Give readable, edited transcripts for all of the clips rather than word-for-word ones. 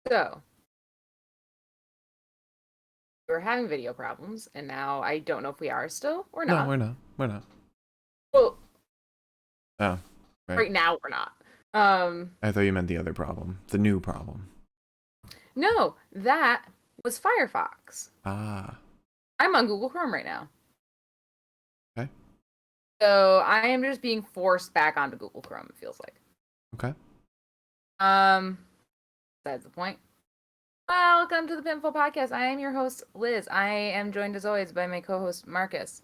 So, we were having video problems, and now I don't know if we are still or No, not. we're not. We're not. Well, Oh, right. right now we're not. I thought you meant the other problem. The new problem. No, that was Firefox. Ah. I'm on Google Chrome right now. Okay. So I am just being forced back onto Google Chrome, it feels like. Okay. That's the point. Welcome to the Pinfall Podcast. I am your host, Liz. I am joined as always by my co-host, Marcus.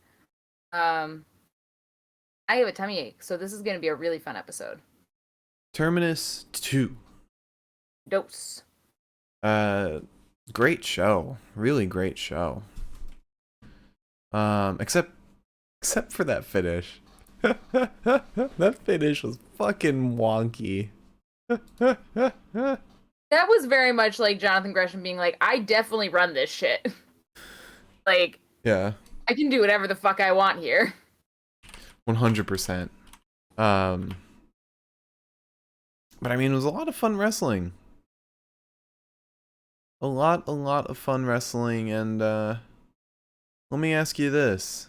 I have a tummy ache, so this is going to be a really fun episode. Terminus 2. Dose. Great show. Really great show. Except for that finish. That finish was fucking wonky. That was very much like Jonathan Gresham being like, I definitely run this shit. Like, yeah. I can do whatever the fuck I want here. 100%. But I mean, it was a lot of fun wrestling. A lot of fun wrestling, and let me ask you this.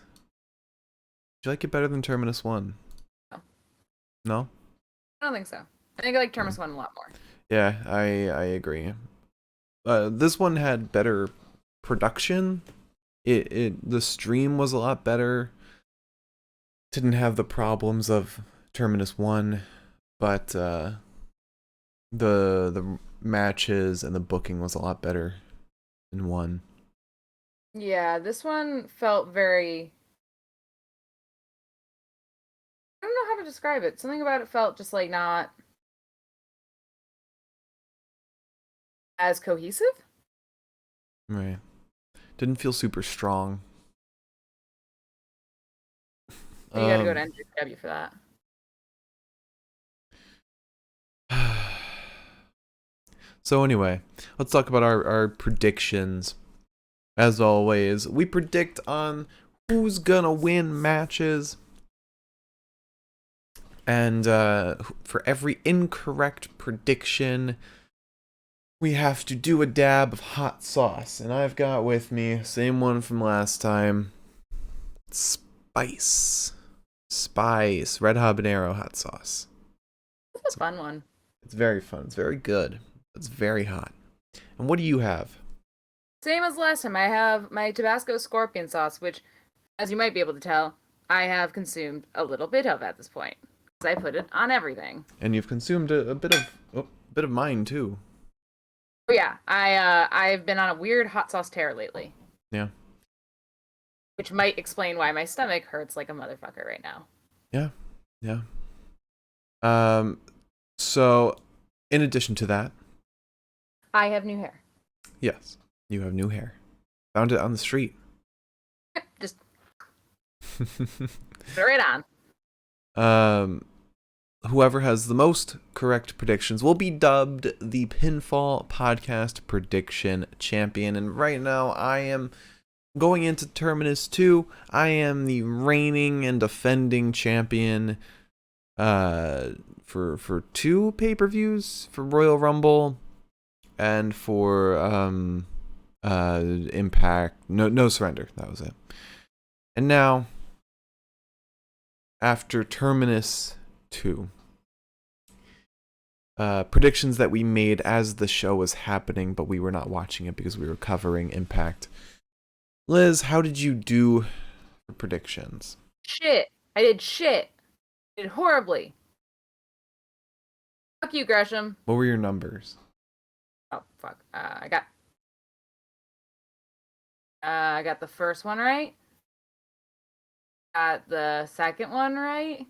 Do you like it better than Terminus 1? No. No? I don't think so. I think I like Terminus 1 a lot more. Yeah, I agree. This one had better production. The stream was a lot better. Didn't have the problems of Terminus 1, but the matches and the booking was a lot better than 1. Yeah, this one felt very... I don't know how to describe it. Something about it felt just like not as cohesive. Right. Didn't feel super strong. You gotta go to NJW for that. So anyway, let's talk about our predictions. As always, we predict on who's gonna win matches. And for every incorrect prediction, we have to do a dab of hot sauce. And I've got with me, same one from last time, Spice, red habanero hot sauce. That's a fun one. It's very fun. It's very good. It's very hot. And what do you have? Same as last time. I have my Tabasco scorpion sauce, which, as you might be able to tell, I have consumed a little bit of at this point. I put it on everything. And you've consumed a bit of mine too. Oh yeah, I've been on a weird hot sauce tear lately. Yeah. Which might explain why my stomach hurts like a motherfucker right now. Yeah. So, in addition to that, I have new hair. Yes, you have new hair. Found it on the street. Just put it right on. Whoever has the most correct predictions will be dubbed the Pinfall Podcast Prediction Champion. And right now, I am going into Terminus 2. I am the reigning and defending champion for 2 pay-per-views, for Royal Rumble and for Impact. No Surrender, that was it. And now, after Terminus 2, predictions that we made as the show was happening, but we were not watching it because we were covering Impact. Liz, how did you do for predictions? Shit. I did shit. I did horribly. Fuck you, Gresham. What were your numbers? Oh, fuck. I got the first one right. Got the second one right.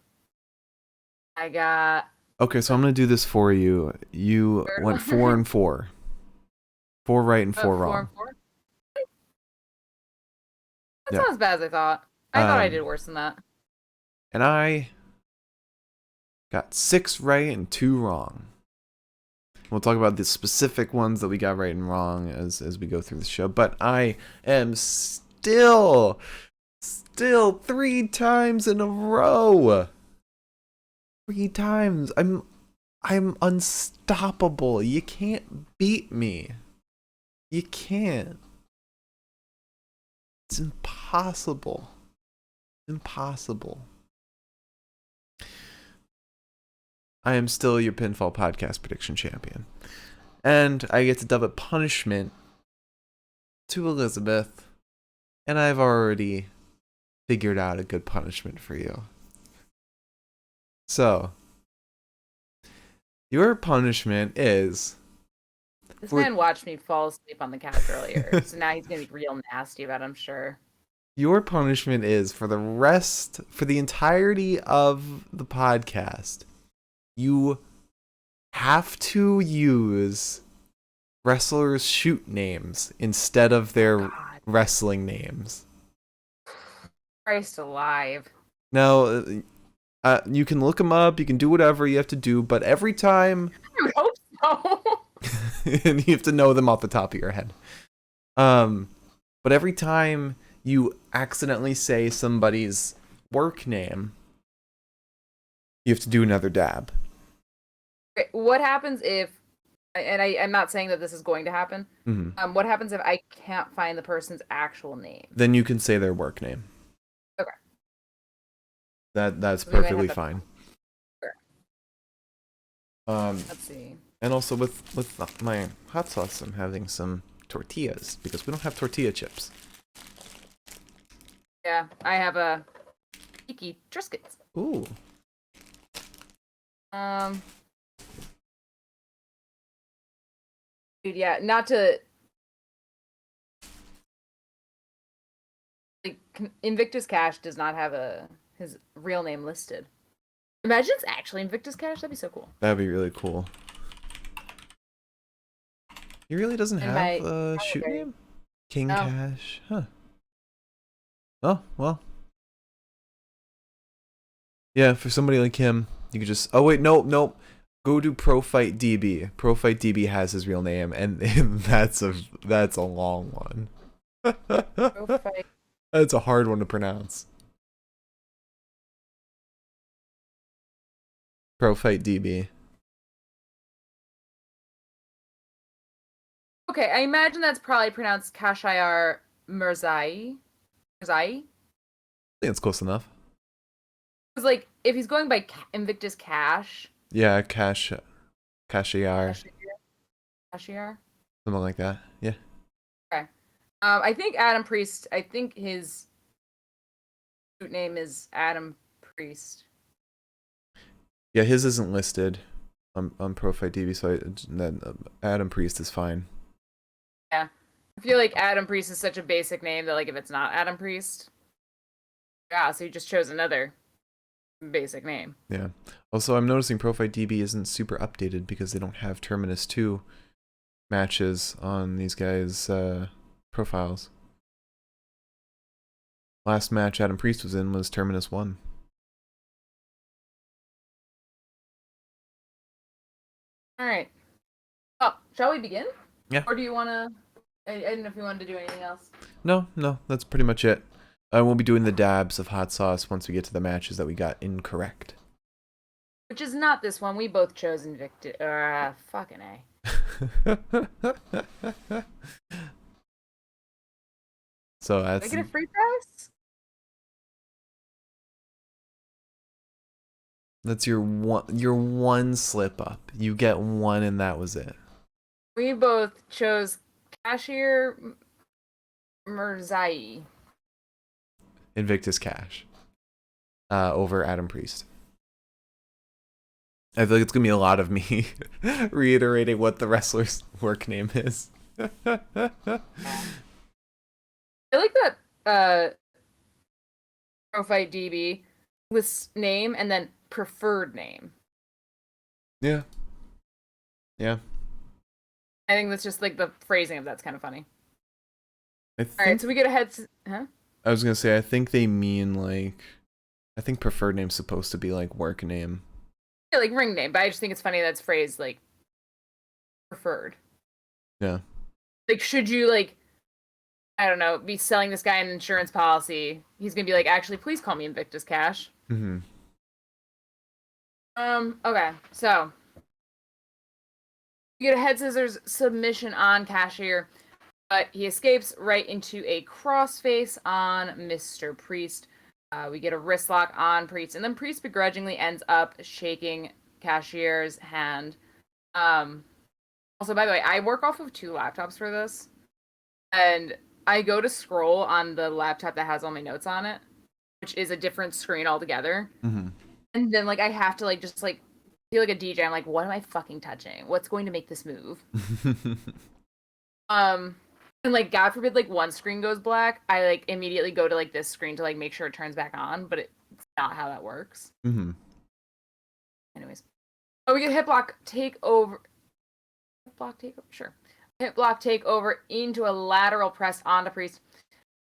I got... Okay, so I'm going to do this for you. You went 4 and 4. 4 right and 4 wrong. 4 and 4? That's not as bad as I thought. I thought I did worse than that. And I got 6 right and 2 wrong. We'll talk about the specific ones that we got right and wrong as we go through the show. But I am still 3 times in a row. 3 times. I'm unstoppable. You can't beat me. You can't. It's impossible. Impossible. I am still your Pinfall Podcast prediction champion. And I get to dub a punishment to Elizabeth. And I've already figured out a good punishment for you. So, your punishment is... This man watched me fall asleep on the couch earlier, so now he's going to be real nasty about it, I'm sure. Your punishment is, for the entirety of the podcast, you have to use wrestlers' shoot names instead of their wrestling names. Christ alive. Now, you can look them up, you can do whatever you have to do, but every time... I would hope so. and you have to know them off the top of your head. But every time you accidentally say somebody's work name, you have to do another dab. What happens if, and I'm not saying that this is going to happen, what happens if I can't find the person's actual name? Then you can say their work name. Okay. That's perfectly fine. Sure. Let's see. And also with my hot sauce, I'm having some tortillas because we don't have tortilla chips. Yeah, I have a Tiki Triscuits. Ooh. Dude, yeah, not to... Like, Invictus Cash does not have his real name listed. Imagine it's actually Invictus Cash. That'd be so cool. That'd be really cool. He really doesn't have a shoot name? King Cash. Huh. Oh, well. Yeah, for somebody like him, you could just... Oh, wait, nope. Go to Pro Fight DB. Pro Fight DB has his real name, and that's a long one. Pro Fight. That's a hard one to pronounce. Pro Fight DB. Okay, I imagine that's probably pronounced Kashayar Mirzai. I think it's close enough. Because, like, if he's going by Invictus Cash... Yeah, Cashier. Cashier? Something like that, yeah. Okay. I think Adam Priest, his name is Adam Priest. Yeah, his isn't listed on Pro Fight DB, so then Adam Priest is fine. Yeah. I feel like Adam Priest is such a basic name that, like, if it's not Adam Priest... Yeah, so you just chose another basic name. Yeah. Also, I'm noticing Pro Fight DB isn't super updated because they don't have Terminus 2 matches on these guys' profiles. Last match Adam Priest was in was Terminus 1. Alright. Oh, shall we begin? Yeah. Or do you want to... I don't know if you wanted to do anything else. No, that's pretty much it. I won't be doing the dabs of hot sauce once we get to the matches that we got incorrect. Which is not this one. We both chose Invictus. Fucking A. So that's... Did I get a free prize? That's your one slip up. You get one and that was it. We both chose Cashier Mirzai. Invictus Cash. Over Adam Priest. I feel like it's going to be a lot of me reiterating what the wrestler's work name is. I like that Pro Fight DB with name and then preferred name. Yeah. Yeah. I think that's just like the phrasing of that's kind of funny. Alright, so we get ahead. Huh? I was going to say, I think they mean like... I think preferred name's supposed to be like work name. Yeah, like ring name, but I just think it's funny that's phrased like preferred. Yeah. Like, should you, like, I don't know, be selling this guy an insurance policy, he's gonna be like, actually, please call me Invictus Cash. Mm-hmm. Okay, so We get a head scissors submission on Cashier, but he escapes right into a crossface on Mr. Priest. We get a wrist lock on Priest, and then Priest begrudgingly ends up shaking Cashier's hand. Also, by the way, I work off of 2 laptops for this, and I go to scroll on the laptop that has all my notes on it, which is a different screen altogether. Mm-hmm. And then, like, I have to, like, just, like, feel like a DJ. I'm like, what am I fucking touching? What's going to make this move? And, like, God forbid, like, one screen goes black, I, like, immediately go to, like, this screen to, like, make sure it turns back on, but it's not how that works. Mm-hmm. Anyways. Oh, we get hip block takeover. Hip block takeover? Sure. Hip block takeover into a lateral press onto Priest.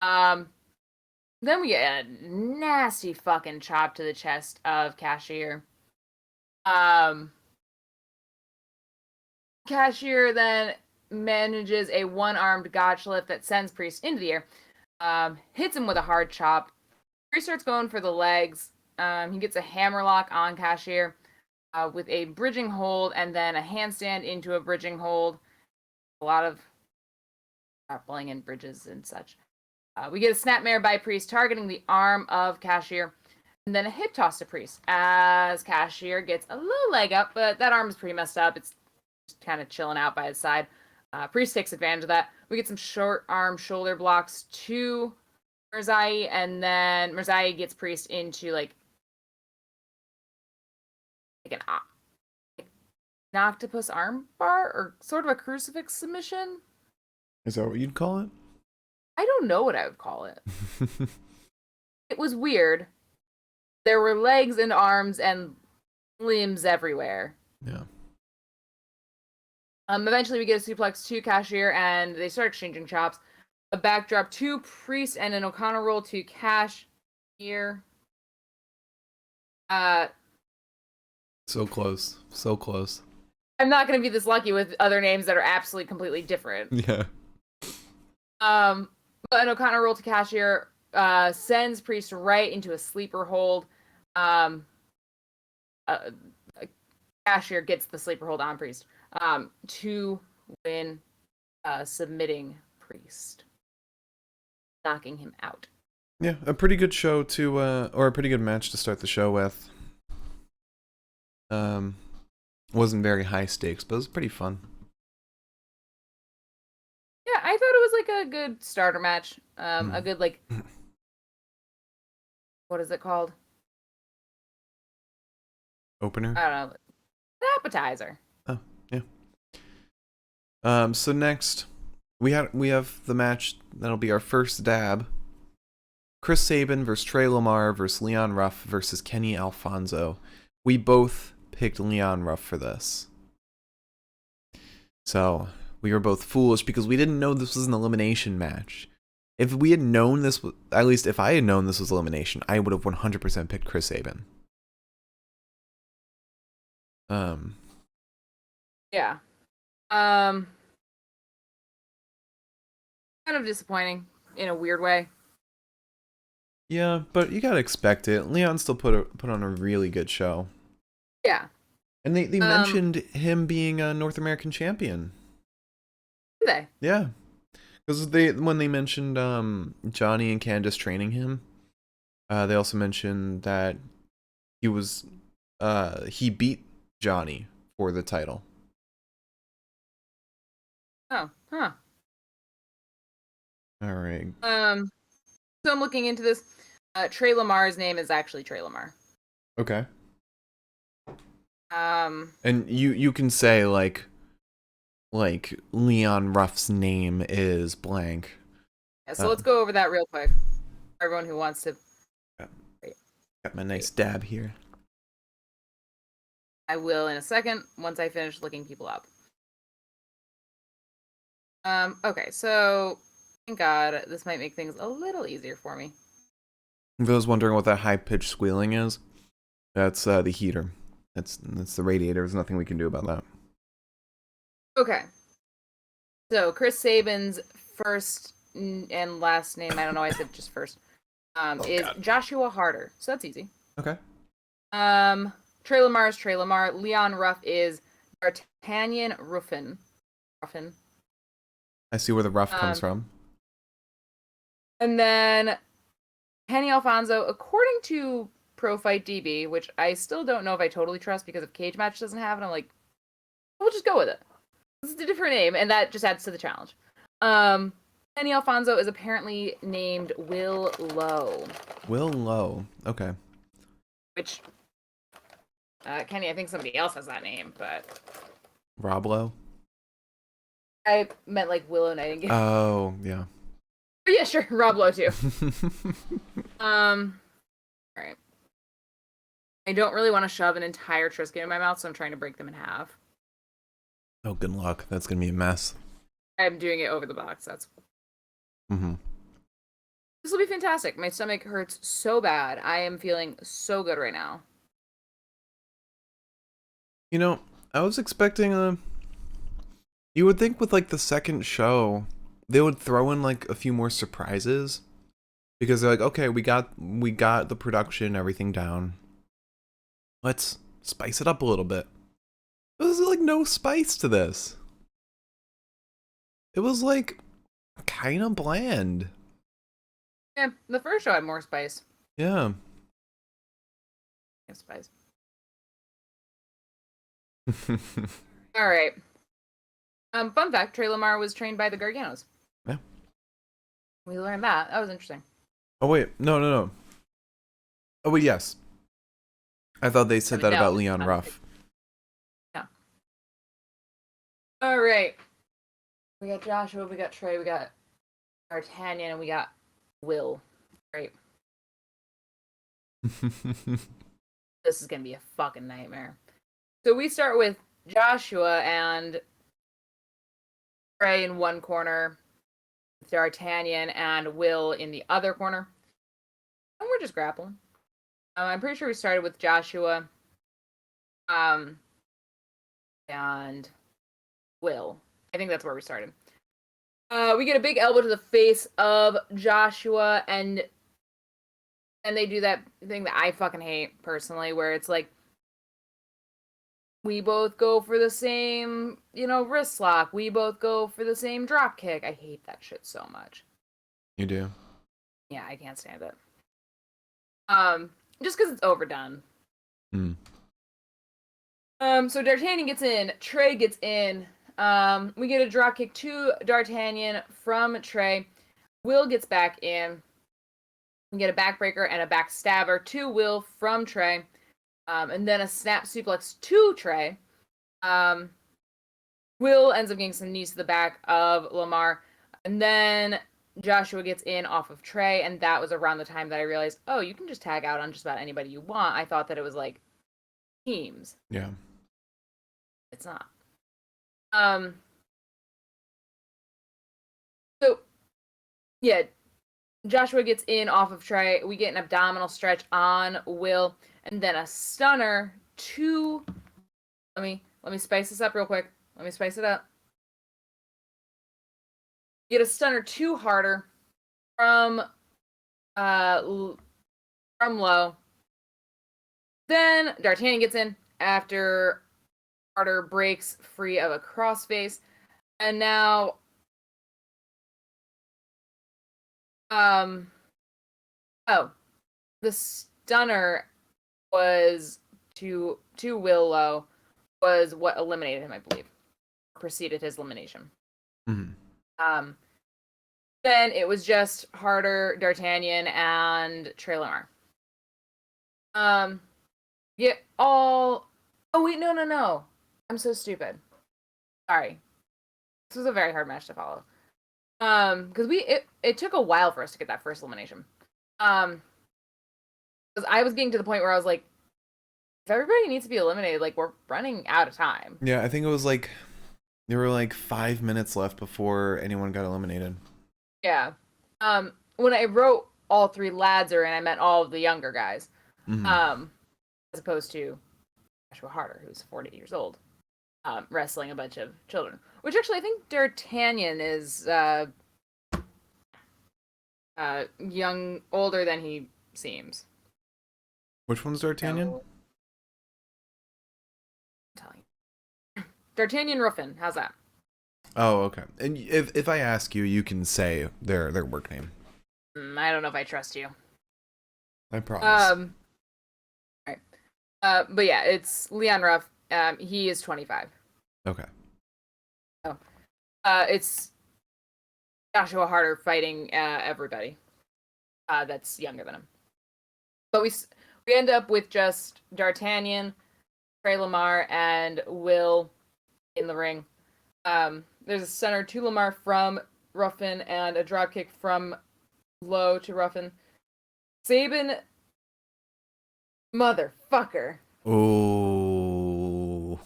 Then we get a nasty fucking chop to the chest of Cashier. Cashier then manages a one-armed gotcha lift that sends Priest into the air. Hits him with a hard chop. Priest starts going for the legs. He gets a hammerlock on Cashier with a bridging hold and then a handstand into a bridging hold. A lot of grappling and bridges and such. We get a snapmare by Priest targeting the arm of Cashier, and then a hip toss to Priest as Cashier gets a little leg up, but that arm is pretty messed up. It's just kind of chilling out by his side. Priest takes advantage of that. We get some short arm shoulder blocks to Mirzai, and then Mirzai gets Priest into like an octopus arm bar or sort of a crucifix submission. Is that what you'd call it? I don't know what I would call it. It was weird. There were legs and arms and limbs everywhere. Yeah. Eventually we get a suplex to Cashier and they start exchanging chops. A backdrop to Priest and an O'Connor roll to Cashier. So close. So close. I'm not going to be this lucky with other names that are absolutely completely different. Yeah. But an O'Connor roll to Cashier sends Priest right into a sleeper hold. Cashier gets the sleeper hold on Priest to win, submitting Priest, knocking him out. Yeah, a pretty good show to, or a pretty good match to start the show with. Wasn't very high stakes, but it was pretty fun. Yeah, I thought it was like a good starter match. A good like, what is it called? Opener? I don't know. Appetizer. Oh, yeah. So next, we have the match that'll be our first dab. Chris Sabin versus Trey Lamar versus Leon Ruff versus Kenny Alfonso. We both picked Leon Ruff for this. So we were both foolish because we didn't know this was an elimination match. If we had known this, at least if I had known this was elimination, I would have 100% picked Chris Sabin. Yeah. Kind of disappointing in a weird way. Yeah, but you gotta expect it. Leon still put on a really good show. Yeah. And they mentioned him being a North American champion. Did they? Yeah. Because when they mentioned Johnny and Candace training him, they also mentioned that he beat Johnny for the title. Oh, huh. All right. So I'm looking into this. Trey Lamar's name is actually Trey Lamar. Okay. And you can say like Leon Ruff's name is blank. Yeah, so let's go over that real quick. For everyone who wants to. Got my nice dab here. I will in a second once I finish looking people up. Okay, so thank God this might make things a little easier for me. If I was wondering what that high-pitched squealing is, that's the heater. That's the radiator. There's nothing we can do about that. Okay. So Chris Sabin's first and last name, I don't know why I said just first, is God. Joshua Harder. So that's easy. Okay. Trey Lamar is Trey Lamar. Leon Ruff is D'Artagnan Ruffin. I see where the rough comes from. And then Kenny Alfonso, according to Pro Fight DB, which I still don't know if I totally trust because if Cage Match doesn't have it, I'm like, we'll just go with it. This is a different name, and that just adds to the challenge. Kenny Alfonso is apparently named Will Lowe. Will Lowe. Okay. Which, Kenny, I think somebody else has that name, but... Rob Lowe? I meant like Willow Nightingale. Oh, yeah. Yeah, sure. Rob Lowe, too. Alright. I don't really want to shove an entire Triscuit in my mouth, so I'm trying to break them in half. Oh, good luck. That's going to be a mess. I'm doing it over the box. That's... Mm-hmm. This will be fantastic. My stomach hurts so bad. I am feeling so good right now. You know, I was expecting you would think with like the second show, they would throw in like a few more surprises. Because they're like, okay, we got the production, everything down. Let's spice it up a little bit. There's like no spice to this. It was like kind of bland. Yeah, the first show had more spice. Yeah. Spice. All right. Fun fact: Trey Lamar was trained by the Garganos. Yeah. We learned that. That was interesting. Oh wait, no. Oh wait, yes. I thought they said that about Leon Ruff. Yeah. All right. We got Joshua, we got Trey, we got D'Artagnan, and we got Will. Right. This is gonna be a fucking nightmare. So we start with Joshua and Trey in one corner, D'Artagnan and Will in the other corner. And we're just grappling. I'm pretty sure we started with Joshua and Will. I think that's where we started. We get a big elbow to the face of Joshua, and they do that thing that I fucking hate personally, where it's like, we both go for the same, wrist lock. We both go for the same drop kick. I hate that shit so much. You do? Yeah, I can't stand it. Just because it's overdone. So D'Artagnan gets in. Trey gets in. We get a drop kick to D'Artagnan from Trey. Will gets back in. We get a backbreaker and a backstabber to Will from Trey. And then a snap suplex to Trey. Will ends up getting some knees to the back of Lamar. And then Joshua gets in off of Trey. And that was around the time that I realized, oh, you can just tag out on just about anybody you want. I thought that it was like teams. Yeah. It's not. So, yeah, Joshua gets in off of Trey. We get an abdominal stretch on Will, and then a stunner to. Let me spice this up real quick. Let me spice it up. Get a stunner to Harder from Low. Then D'Artagnan gets in after Harder breaks free of a crossface, and now the stunner was to Willow was what eliminated him, I believe. Preceded his elimination. Mm-hmm. Then it was just Harder, D'Artagnan, and Trey Lamar. Oh wait, no. I'm so stupid. Sorry. This was a very hard match to follow. Because it took a while for us to get that first elimination. Because I was getting to the point where I was like, if everybody needs to be eliminated, like, we're running out of time. Yeah, I think it was like there were like 5 minutes left before anyone got eliminated. Yeah. When I wrote all three lads are in, I meant all of the younger guys. Mm-hmm. As opposed to Joshua Harder, who's 40 years old, wrestling a bunch of children. Which actually, I think D'Artagnan is older than he seems. Which one's D'Artagnan? I'm telling you. D'Artagnan Ruffin. How's that? Oh, okay. And if I ask you, you can say their work name. I don't know if I trust you. I promise. All right. But yeah, it's Leon Ruff. He is 25. Okay. Oh. It's Joshua Harder fighting everybody that's younger than him. But we end up with just D'Artagnan, Trey Lamar, and Will in the ring. There's a center to Lamar from Ruffin and a dropkick from Low to Ruffin. Sabin, motherfucker. Oh.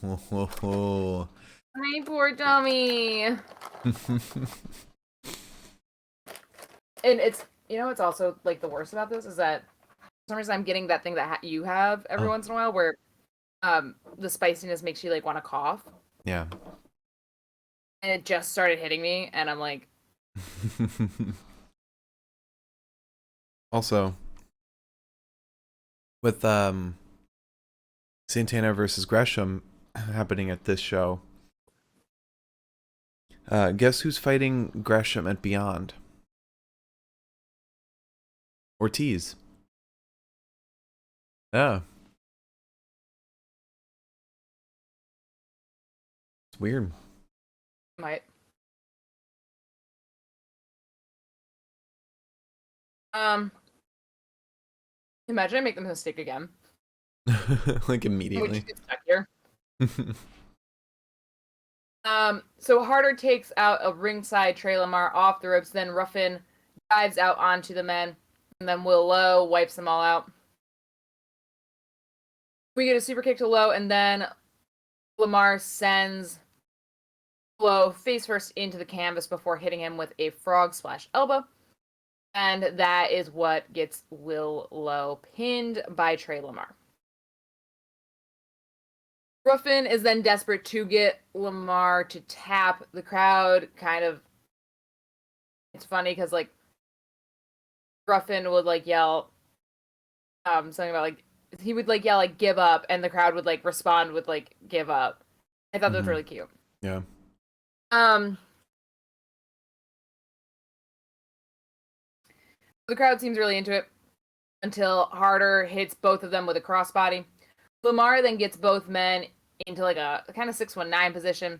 My poor dummy. And it's, what's also like the worst about this is that for some reason I'm getting that thing that you have every once in a while where the spiciness makes you like want to cough. Yeah. And it just started hitting me, and I'm like... Also, with Santana versus Gresham happening at this show, guess who's fighting Gresham at Beyond? Ortiz. Yeah. It's weird. Might. Imagine I make the mistake again. Like immediately. We just get stuck here. So Harder takes out a ringside Trey Lamar off the ropes, then Ruffin dives out onto the men, and then Will Lowe wipes them all out. We get a super kick to Lowe, and then Lamar sends Lowe face first into the canvas before hitting him with a frog splash elbow. And that is what gets Will Lowe pinned by Trey Lamar. Ruffin is then desperate to get Lamar to tap. The crowd kind of... It's funny because, like, Ruffin would, like, yell something about, like, he would, like, yell, like, give up, and the crowd would, like, respond with, like, give up. I thought that was really cute. Yeah. The crowd seems really into it until Harder hits both of them with a crossbody. Lamar then gets both men into like a kind of 619 position.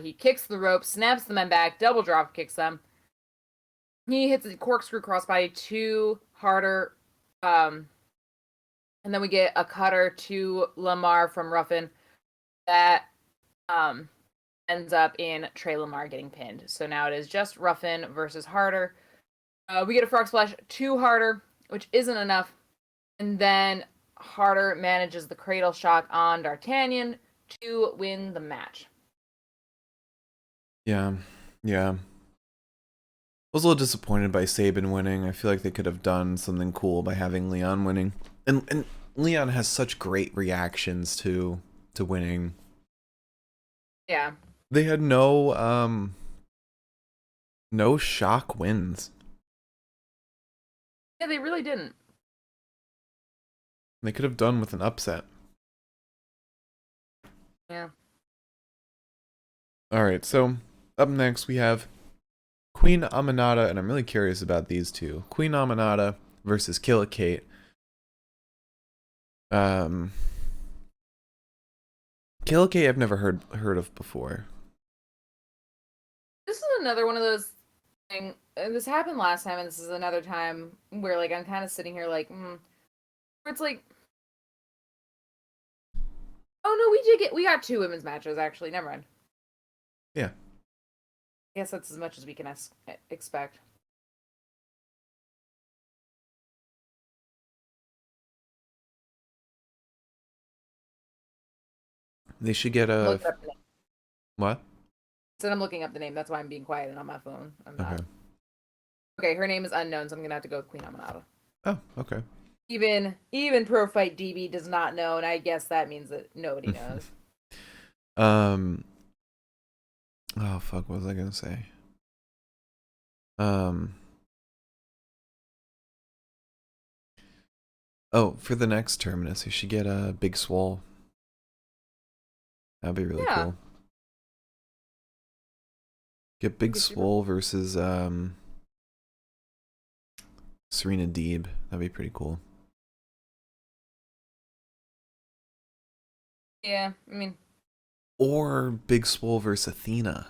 He kicks the rope, snaps the men back, double drop kicks them. He hits a corkscrew crossbody to Harder. And then we get a cutter to Lamar from Ruffin that ends up in Trey Lamar getting pinned. So now it is just Ruffin versus Harder. We get a frog splash to Harder, which isn't enough. And then Harder manages the cradle shock on D'Artagnan to win the match. Yeah. I was a little disappointed by Sabin winning. I feel like they could have done something cool by having Leon winning. And Leon has such great reactions to winning. Yeah. They had no shock wins. Yeah, they really didn't. They could have done with an upset. Yeah. Alright, so up next we have Queen Aminata, and I'm really curious about these two. Queen Aminata versus Killa Kate. Killa Kate I've never heard of before. This is another one of those things. This happened last time, and this is another time where, like, I'm kind of sitting here like, where it's like, oh no, we got 2 women's matches actually. Never mind. Yeah. I guess that's as much as we can expect. They should get a... What? So I'm looking up the name. That's why I'm being quiet and on my phone. I'm not. Okay. Okay, her name is unknown, so I'm gonna have to go with Queen Aminata. Oh, okay. Even Pro Fight DB does not know, and I guess that means that nobody knows. Oh fuck, what was I gonna say? Oh, for the next Terminus, you should get a Big Swole. That'd be really cool. Get Big Swole versus Serena Deeb. That'd be pretty cool. Yeah, I mean. Or Big Swole versus Athena.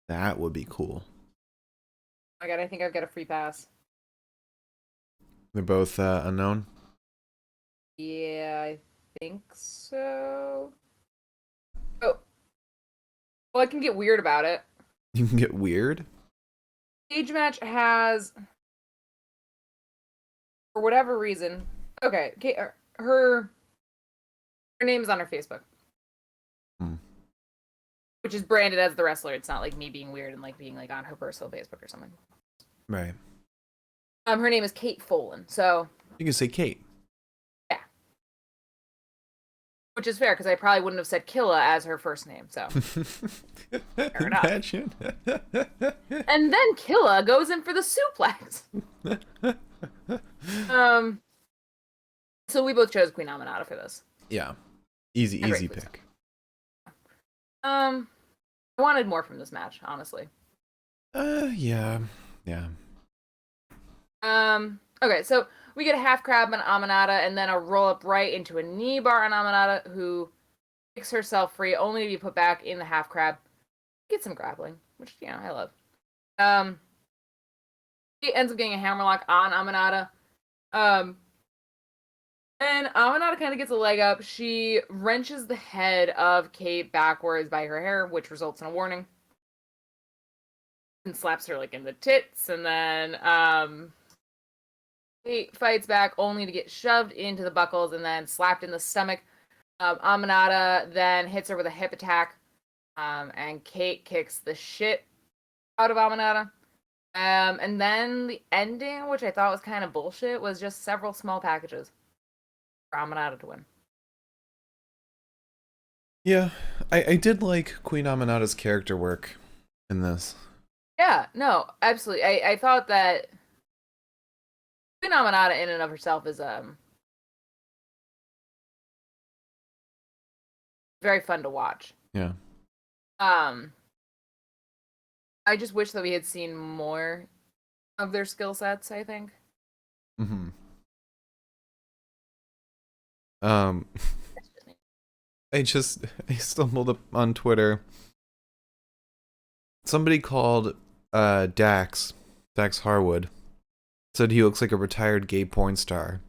That would be cool. Oh my god, I think I've got a free pass. They're both unknown? Yeah, I think so. Oh. Well, I can get weird about it. You can get weird? Cage match has, for whatever reason, okay, her name is on her Facebook. Which is branded as the wrestler. It's not like me being weird and like being like on her personal Facebook or something. Right. Her name is Kate Folan, so you can say Kate. Yeah. Which is fair because I probably wouldn't have said Killa as her first name, so fair enough. Imagine. And then Killa goes in for the suplex. So we both chose Queen Aminata for this. Yeah. Easy pick. I wanted more from this match, honestly. Yeah. Okay, so we get a half crab on Aminata and then a roll up right into a knee bar on Aminata, who kicks herself free, only to be put back in the half crab. Get some grappling, which, you know, I love. He ends up getting a hammerlock on Aminata. And Aminata kind of gets a leg up. She wrenches the head of Kate backwards by her hair, which results in a warning. And slaps her like in the tits, and then Kate fights back only to get shoved into the buckles and then slapped in the stomach. Aminata then hits her with a hip attack, and Kate kicks the shit out of Aminata. And then the ending, which I thought was kind of bullshit, was just several small packages for Aminata to win. Yeah, I did like Queen Aminata's character work in this. Yeah, no, absolutely. I thought that Queen Aminata in and of herself is very fun to watch. Yeah. I just wish that we had seen more of their skill sets, I think. Mm-hmm. I stumbled up on Twitter. Somebody called Dax Harwood, said he looks like a retired gay porn star.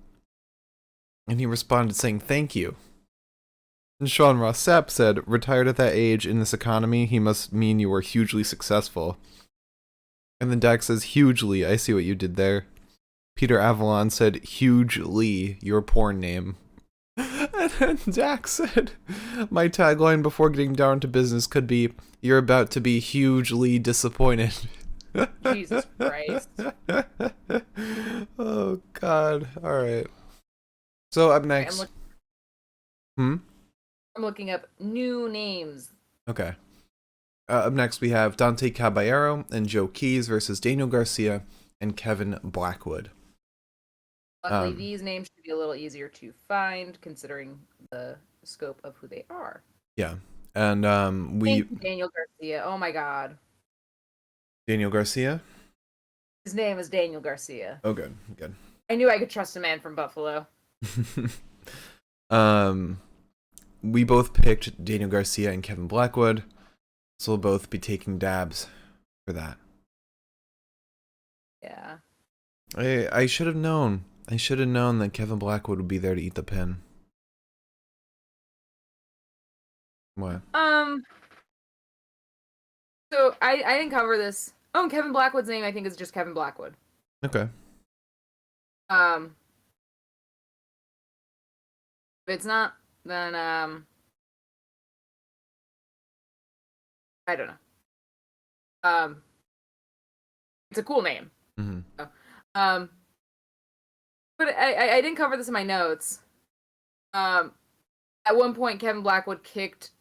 And he responded saying thank you. And Sean Ross Sapp said, retired at that age in this economy, he must mean you were hugely successful. And then Dax says, hugely, I see what you did there. Peter Avalon said, hugely, your porn name. And then Dax said, my tagline before getting down to business could be, you're about to be hugely disappointed. Jesus Christ. Oh, God. All right. So up next. I'm looking up new names. Okay. Up next, we have Dante Caballero and Joe Keys versus Daniel Garcia and Kevin Blackwood. Luckily, these names should be a little easier to find, considering the scope of who they are. Yeah. And Daniel Garcia. Oh my God. Daniel Garcia? His name is Daniel Garcia. Oh, good. I knew I could trust a man from Buffalo. We both picked Daniel Garcia and Kevin Blackwood, so we'll both be taking dabs for that. Yeah. I should have known. I should have known that Kevin Blackwood would be there to eat the pin. What? So I didn't cover this. Oh, Kevin Blackwood's name I think is just Kevin Blackwood. Okay. If it's not, then I don't know. It's a cool name. Mm-hmm. But I didn't cover this in my notes. At one point, Kevin Blackwood kicked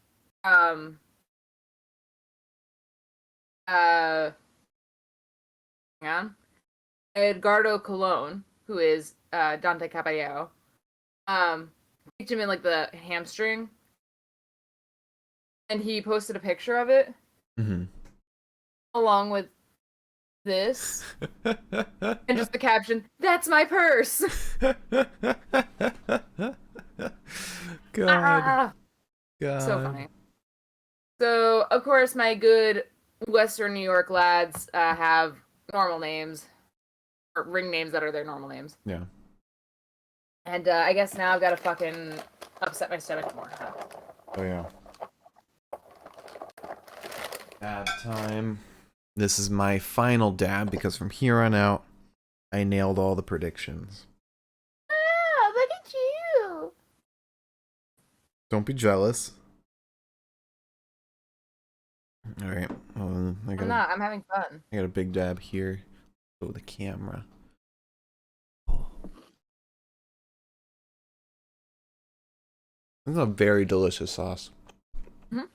Edgardo Colon, who is Dante Caballero, kicked him in like the hamstring, and he posted a picture of it. Mm-hmm. along with this, and just the caption, "That's my purse." God. Ah, so God. funny. So, of course, my good Western New York lads have normal names, or ring names that are their normal names. Yeah. And I guess now I've got to fucking upset my stomach more. Oh, yeah. Dab time. This is my final dab because from here on out, I nailed all the predictions. Ah, look at you. Don't be jealous. All right. Well, I'm not. I'm having fun. I got a big dab here. Go with the camera. Oh. This is a very delicious sauce. Mm-hmm.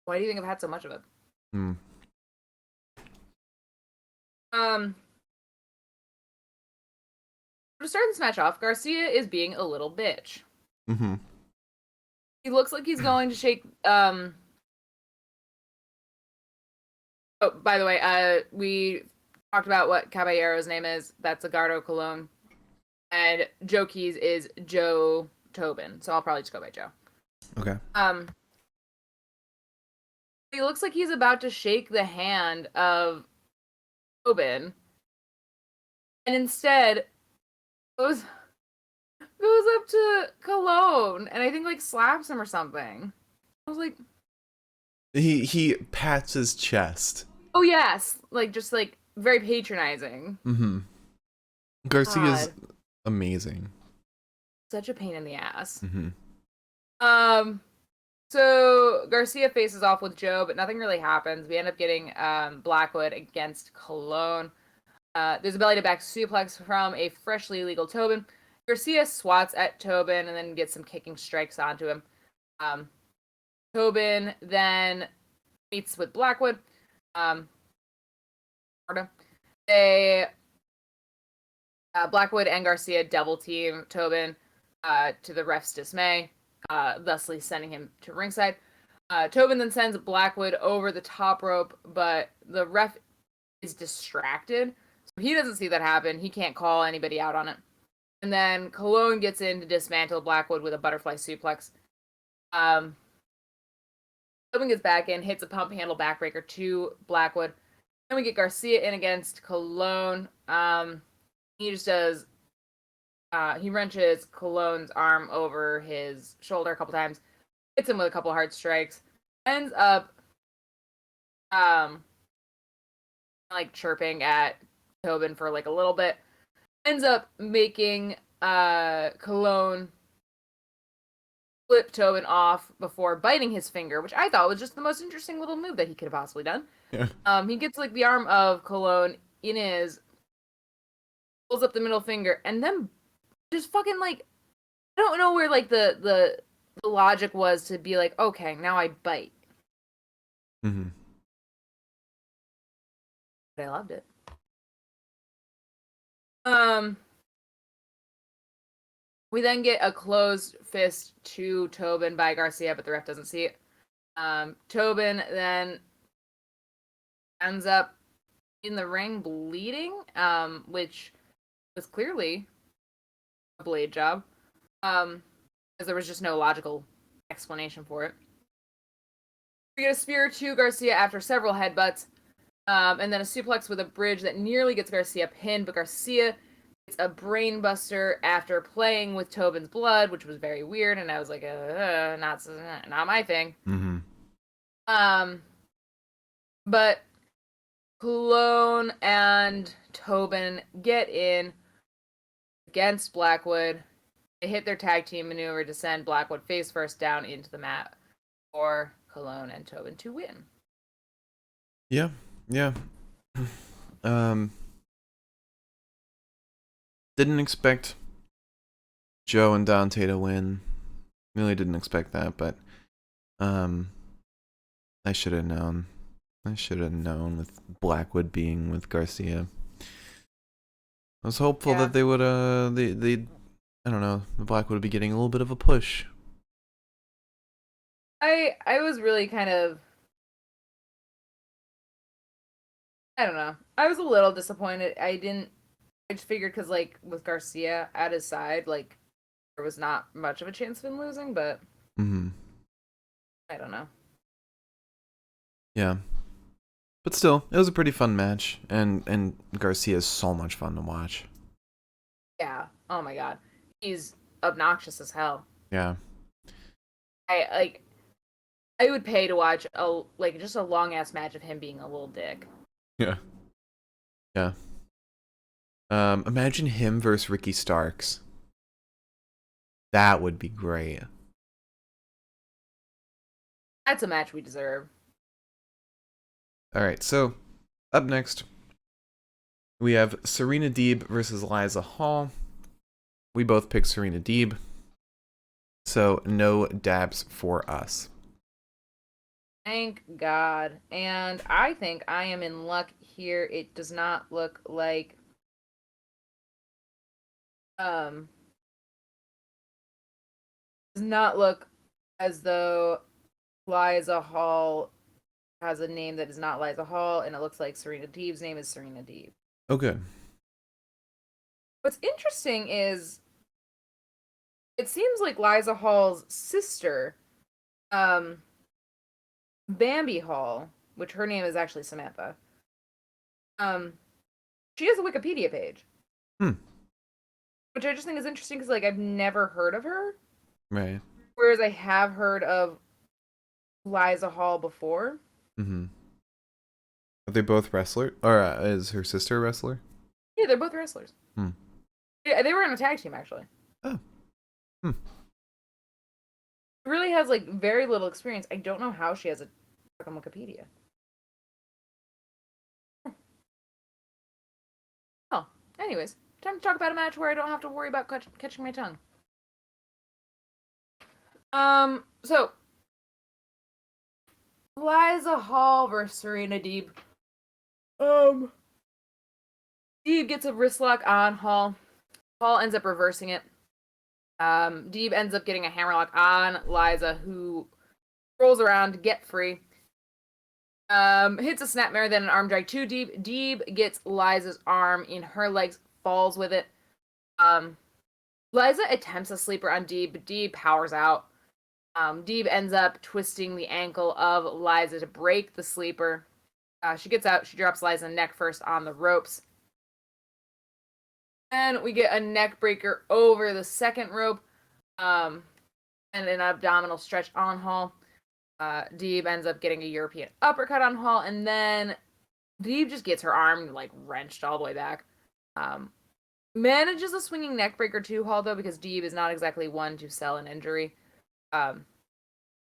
Why do you think I've had so much of it? Mm. To start this match off, Garcia is being a little bitch. Mm-hmm. He looks like he's going to shake. Oh, by the way, we talked about what Caballero's name is. That's Edgardo Colon, and Joe Keys is Joe Tobin. So I'll probably just go by Joe. Okay. He looks like he's about to shake the hand of Tobin, and instead goes up to Cologne, and I think like slaps him or something. I was like, He pats his chest. oh yes, like just like very patronizing. Mm-hmm. Garcia's God, amazing. such a pain in the ass. Mm-hmm. So Garcia faces off with Joe, but nothing really happens. We end up getting Blackwood against Cologne. There's a belly to back suplex from a freshly legal Tobin. Garcia swats at Tobin and then gets some kicking strikes onto him. Tobin then meets with Blackwood. They Blackwood and Garcia double team Tobin to the ref's dismay, thusly sending him to ringside. Tobin then sends Blackwood over the top rope, but the ref is distracted. So he doesn't see that happen. He can't call anybody out on it. And then Cologne gets in to dismantle Blackwood with a butterfly suplex. Tobin gets back in, hits a pump handle backbreaker to Blackwood. Then we get Garcia in against Cologne. He just does. He wrenches Cologne's arm over his shoulder a couple times, hits him with a couple hard strikes, ends up like chirping at Tobin for like a little bit, ends up making Cologne flip Tobin off before biting his finger, which I thought was just the most interesting little move that he could have possibly done. Yeah. He gets like the arm of Cologne in his, pulls up the middle finger, and then just fucking like, I don't know where like the logic was to be like, okay, now I bite. Mm-hmm. But I loved it. We then get a closed fist to Tobin by Garcia, but the ref doesn't see it. Tobin then ends up in the ring bleeding, which was clearly a blade job, because there was just no logical explanation for it. We get a spear to Garcia after several headbutts, and then a suplex with a bridge that nearly gets Garcia pinned, but Garcia gets a brain buster after playing with Tobin's blood, which was very weird, and I was like, not my thing. Mm-hmm. But Cologne and Tobin get in against Blackwood. They hit their tag team maneuver to send Blackwood face first down into the mat for Cologne and Tobin to win. Yeah. Didn't expect Joe and Dante to win. Really didn't expect that, but I should have known. I should have known with Blackwood being with Garcia. I was hopeful that they would they I don't know, the Blackwood would be getting a little bit of a push. I was really kind of, I don't know. I was a little disappointed. I just figured because like with Garcia at his side, like there was not much of a chance of him losing, but Mm-hmm. I don't know. Yeah. But still, it was a pretty fun match, and Garcia is so much fun to watch. Yeah. Oh my god. He's obnoxious as hell. Yeah. I I would pay to watch a like just a long ass match of him being a little dick. Yeah. Yeah. Imagine him versus Ricky Starks. That would be great. That's a match we deserve. All right, so up next, we have Serena Deeb versus Eliza Hall. We both picked Serena Deeb, so no dabs for us. Thank God. And I think I am in luck here. It does not look like um does not look as though Liza Hall has a name that is not Liza Hall, and it looks like Serena Deeb's name is Serena Deeb. Okay. What's interesting is it seems like Liza Hall's sister, um, Bambi Hall, which her name is actually Samantha, um, she has a Wikipedia page. Hmm. Which I just think is interesting because like I've never heard of her. Right. Whereas I have heard of Liza Hall before. Mm-hmm. Are they both wrestler? Or is her sister a wrestler? Yeah, they're both wrestlers. Hmm. Yeah, they were in a tag team actually. Oh. Hmm. Really has like very little experience. I don't know how she has a on Wikipedia. Oh, anyways, time to talk about a match where I don't have to worry about catching my tongue. So Liza Hall versus Serena Deeb. Deeb gets a wrist lock on Hall. Hall ends up reversing it. Deeb ends up getting a hammerlock on Liza, who rolls around to get free. Hits a snapmare, then an arm drag to Deeb. Deeb gets Liza's arm in her legs, falls with it. Liza attempts a sleeper on Deeb, but Deeb powers out. Deeb ends up twisting the ankle of Liza to break the sleeper. She gets out. She drops Liza neck first on the ropes. And we get a neck breaker over the second rope. And an abdominal stretch on Hall. Deeb ends up getting a European uppercut on Hall, and then Deeb just gets her arm like wrenched all the way back. Manages a swinging neck breaker to Hall though, because Deeb is not exactly one to sell an injury, in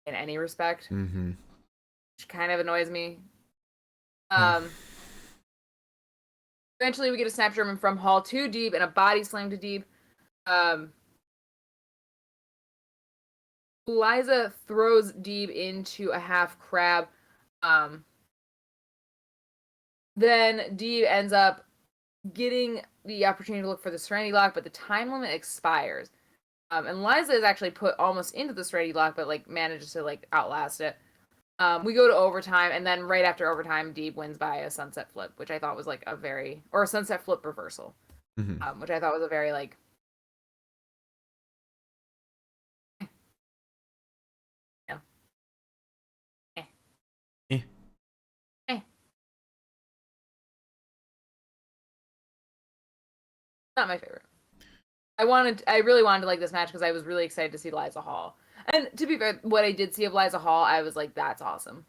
any respect, which kind of annoys me. Eventually, we get a snap German from Hall to Deeb and a body slam to Deeb. Liza throws Deeb into a half crab. Then Deeb ends up getting the opportunity to look for the Serenity Lock, but the time limit expires. And Liza is actually put almost into the Serenity Lock, but like manages to like outlast it. We go to overtime, and then right after overtime, Deeb wins by a sunset flip, which I thought was like a sunset flip reversal, which I thought was a very like. Yeah. Not my favorite. I really wanted to like this match because I was really excited to see Liza Hall. And to be fair, what I did see of Liza Hall, I was like, that's awesome.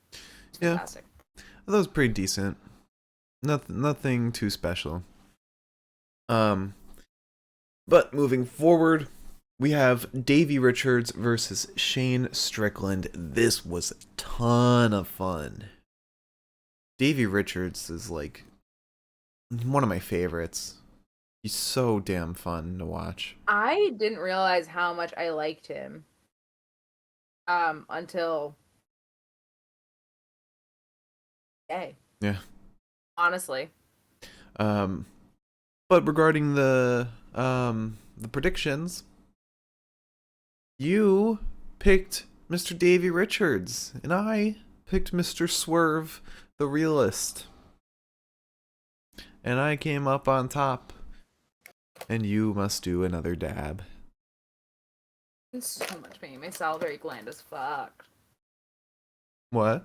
It's fantastic. That was pretty decent. Nothing too special. But moving forward, we have Davey Richards versus Shane Strickland. This was a ton of fun. Davey Richards is like one of my favorites. He's so damn fun to watch. I didn't realize how much I liked him. Until today. Yeah. Honestly. But regarding the predictions, you picked Mr. Davey Richards, and I picked Mr. Swerve, the realist. And I came up on top, and you must do another dab. It's so much pain. My salivary gland is fucked. What?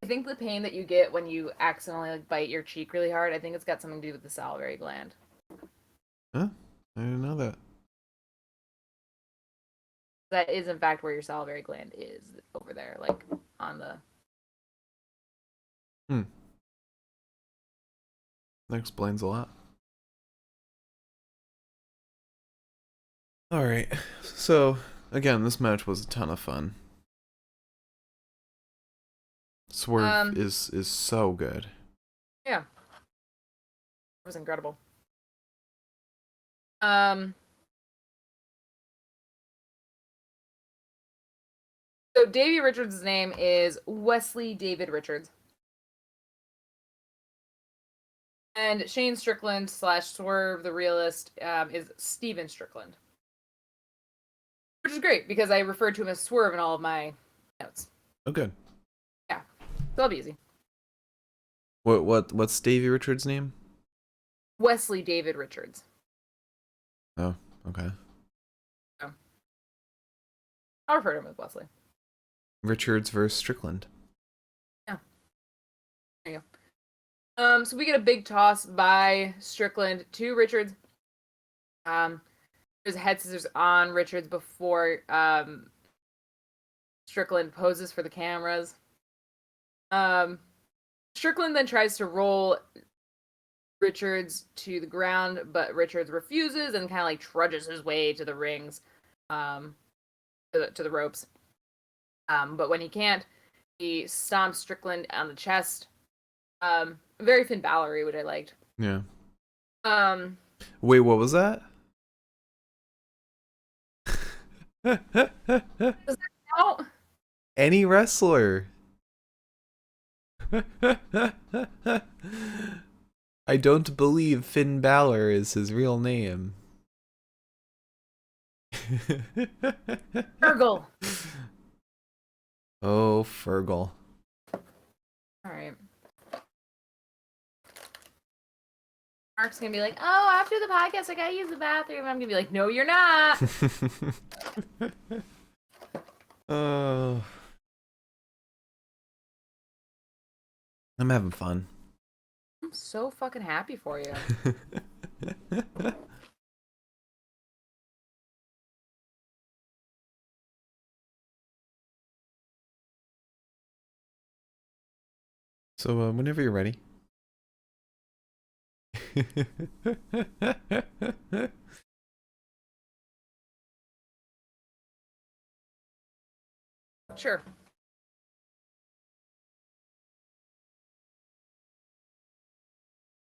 I think the pain that you get when you accidentally like bite your cheek really hard, I think it's got something to do with the salivary gland. Huh? I didn't know that. That is in fact where your salivary gland is, over there, like on the... That explains a lot. Alright, so, again, this match was a ton of fun. Swerve is so good. Yeah. It was incredible. So Davey Richards' name is Wesley David Richards. And Shane Strickland / Swerve the Realist is Steven Strickland. Which is great because I referred to him as Swerve in all of my notes. Oh, good. Yeah. That'll be easy. What's Davey Richards' name? Wesley David Richards. Oh, okay. Oh. I'll refer to him as Wesley. Richards versus Strickland. Yeah. There you go. So we get a big toss by Strickland to Richards. There's head scissors on Richards before Strickland poses for the cameras. Strickland then tries to roll Richards to the ground, but Richards refuses and kind of like trudges his way to the rings, to the ropes. But when he can't, he stomps Strickland on the chest. Very Finn Balor, which I liked. Yeah. Wait, what was that? Does that count? Any wrestler. I don't believe Finn Balor is his real name. Fergal. Oh, Fergal. Alright. Mark's gonna be like, oh, after the podcast, I gotta use the bathroom. I'm gonna be like, no, you're not. Oh. I'm having fun. I'm so fucking happy for you. So, whenever you're ready. Sure.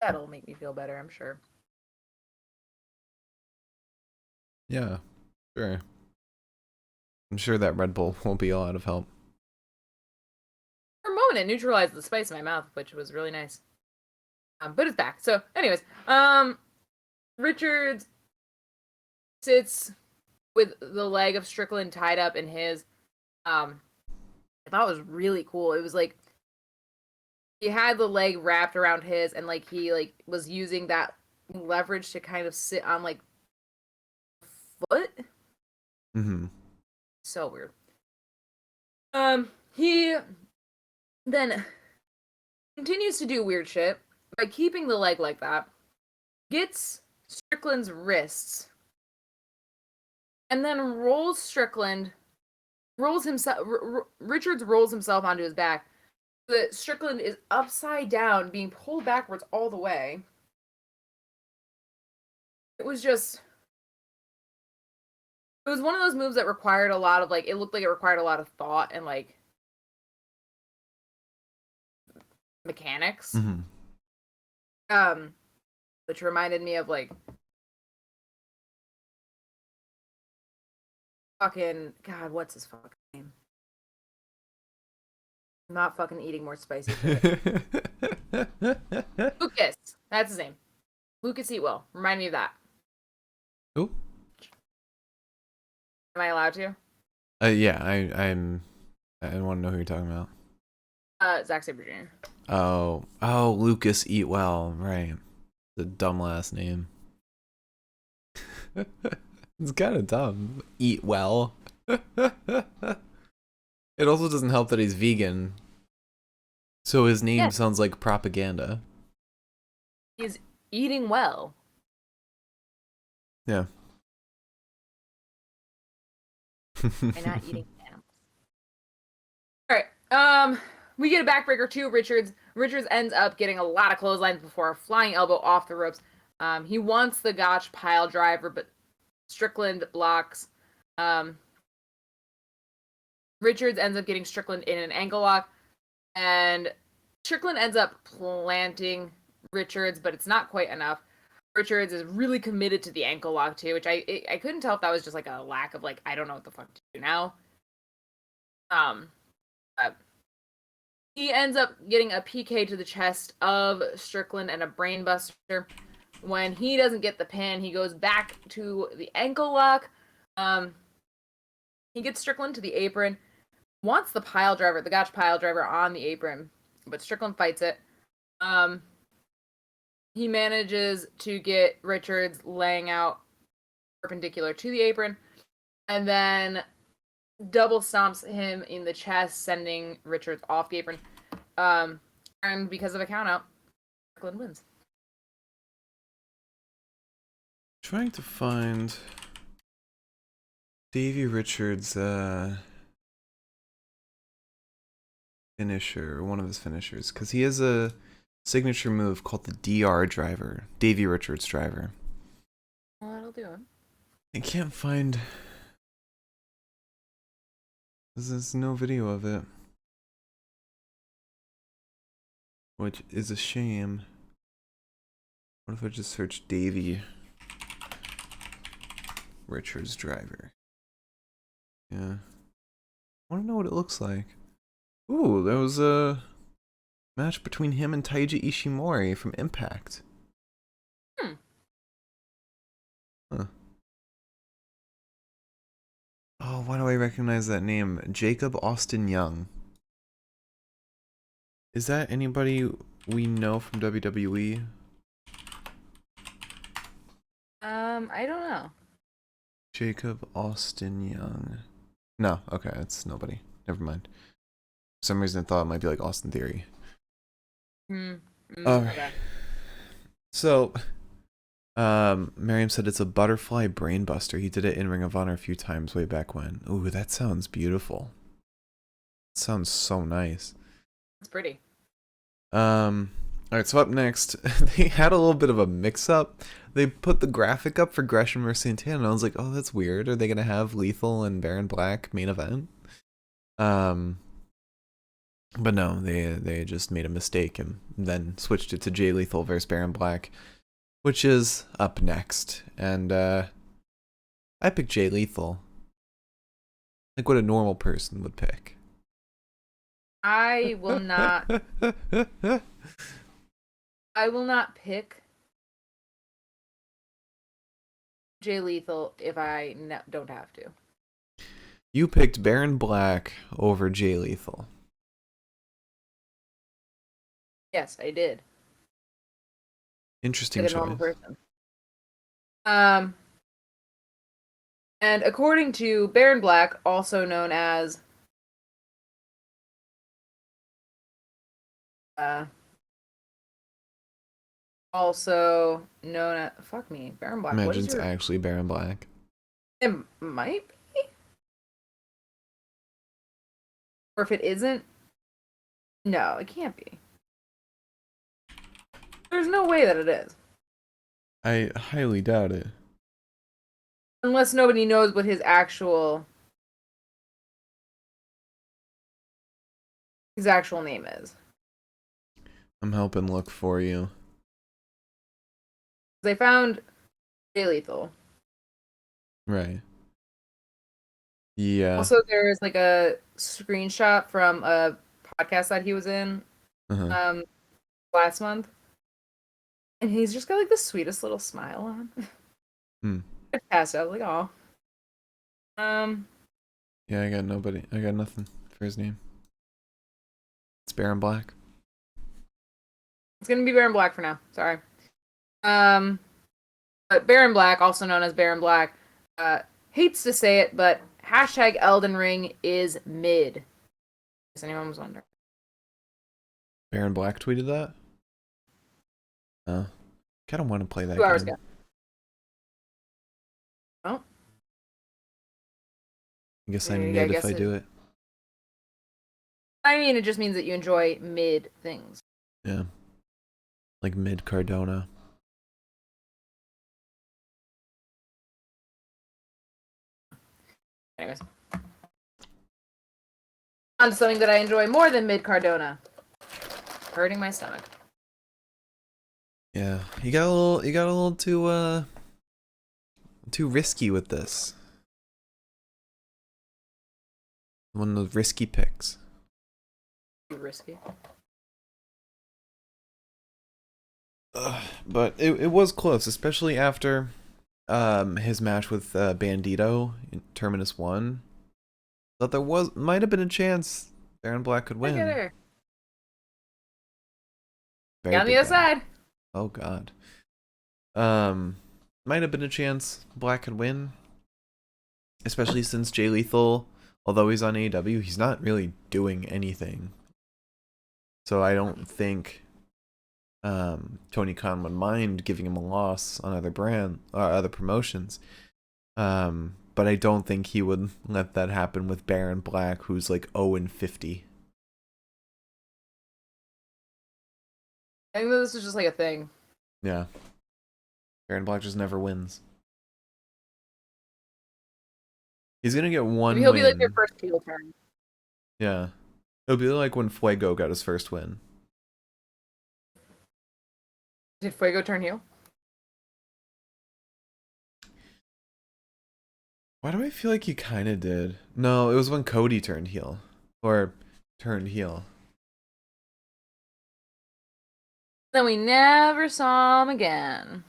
That'll make me feel better, I'm sure. Yeah, sure. I'm sure that Red Bull won't be a lot of help. For a moment, it neutralized the spice in my mouth, which was really nice. But it's back. So, anyways, Richards sits with the leg of Strickland tied up in his. I thought it was really cool. It was like he had the leg wrapped around his, and like he like was using that leverage to kind of sit on like foot. Mm-hmm. So weird. He then continues to do weird shit by keeping the leg like that, gets Strickland's wrists, and then Richards rolls himself onto his back. So that Strickland is upside down, being pulled backwards all the way. It was one of those moves that required a lot of, like, it looked like it required a lot of thought and, like, mechanics. Mm-hmm. Which reminded me of, like, fucking, God, what's his fucking name? I'm not fucking eating more spicy shit. Lucas. That's his name. Lucas Eatwell. Remind me of that. Oh. Am I allowed to? Yeah, I want to know who you're talking about. Zack Sabre Jr. Oh, Lucas Eat Well, right? The dumb last name. It's kind of dumb. Eat well. It also doesn't help that he's vegan. So his name Yeah, sounds like propaganda. he's eating well. Yeah. By not eating animals. All right. We get a backbreaker too. Richards ends up getting a lot of clotheslines before a flying elbow off the ropes. He wants the Gotch pile driver, but Strickland blocks. Richards ends up getting Strickland in an ankle lock, and Strickland ends up planting Richards, but it's not quite enough. Richards is really committed to the ankle lock too, which I couldn't tell if that was just like a lack of like I don't know what the fuck to do now. But he ends up getting a PK to the chest of Strickland and a brainbuster. When he doesn't get the pin, he goes back to the ankle lock. He gets Strickland to the apron, wants the pile driver, the Gotch pile driver on the apron, but Strickland fights it. He manages to get Richards laying out perpendicular to the apron, and then double stomps him in the chest, sending Richards off the apron. And because of a countout, Strickland wins. Trying to find Davey Richards' finisher, one of his finishers, because he has a signature move called the DR driver, Davey Richards driver. Well, that'll do it. I can't find. There's no video of it, which is a shame. What if I just search Davey Richards driver? Yeah. I want to know what it looks like. Ooh, there was a match between him and Taiji Ishimori from Impact. Huh. Oh, why do I recognize that name? Jacob Austin Young. Is that anybody we know from WWE? I don't know. Jacob Austin Young. No, okay, it's nobody. Never mind. For some reason I thought it might be like Austin Theory. Okay. So, Miriam said it's a butterfly brainbuster. He did it in Ring of Honor a few times way back when. Ooh, that sounds beautiful. It sounds so nice. It's pretty. Alright, so up next, they had a little bit of a mix-up. They put the graphic up for Gresham versus Santana, and I was like, oh, that's weird. Are they gonna have Lethal and Baron Black main event? But no, they just made a mistake and then switched it to Jay Lethal versus Baron Black, which is up next. And I picked Jay Lethal. Like what a normal person would pick. I will not. I will not pick Jay Lethal if I don't have to. You picked Baron Black over Jay Lethal. Yes, I did. Interesting Like a choice. normal person. And according to Baron Black, also known as fuck me, Baron Black. Imagine What is it's your? actually Baron Black. It might be, or if it isn't, no, it can't be. There's no way that it is, I highly doubt it. unless nobody knows what his actual name is. I'm helping look for you. They found Jay Lethal. Right. Yeah. Also, there's like a screenshot from a podcast that he was in Uh-huh. last month. And he's just got like the sweetest little smile on. Hmm. I passed out like, oh. Yeah, I got nobody. I got nothing for his name. It's Baron Black. It's gonna be Baron Black for now. Sorry. But Baron Black, also known as Baron Black, hates to say it, but hashtag Elden Ring is mid. If anyone was wondering. Baron Black tweeted that? Kind of want to play that 2 hours game. ago. Oh. I guess I'm mid if I do it. I mean, it just means that you enjoy mid things. Yeah. Like mid Cardona. Anyways. On to something that I enjoy more than mid Cardona. Hurting my stomach. Yeah. You got a little too risky with this. One of the risky picks. Too risky. But it was close, especially after his match with Bandito in Terminus 1. Thought there might have been a chance Baron Black could win. Look at her. Very On the other side. Oh god. Might have been a chance Black could win. Especially since Jay Lethal, although he's on AEW, he's not really doing anything. So I don't think Tony Khan would mind giving him a loss on other promotions. But I don't think he would let that happen with Baron Black, who's like 0-50. I think that this is just like a thing. Yeah. Baron Black just never wins. He's gonna get one Maybe he'll win. be like their first heel turn. Yeah. It'll be like when Fuego got his first win. Did Fuego turn heel? Why do I feel like he kind of did? No, it was when Cody turned heel. Or turned heel. Then we never saw him again.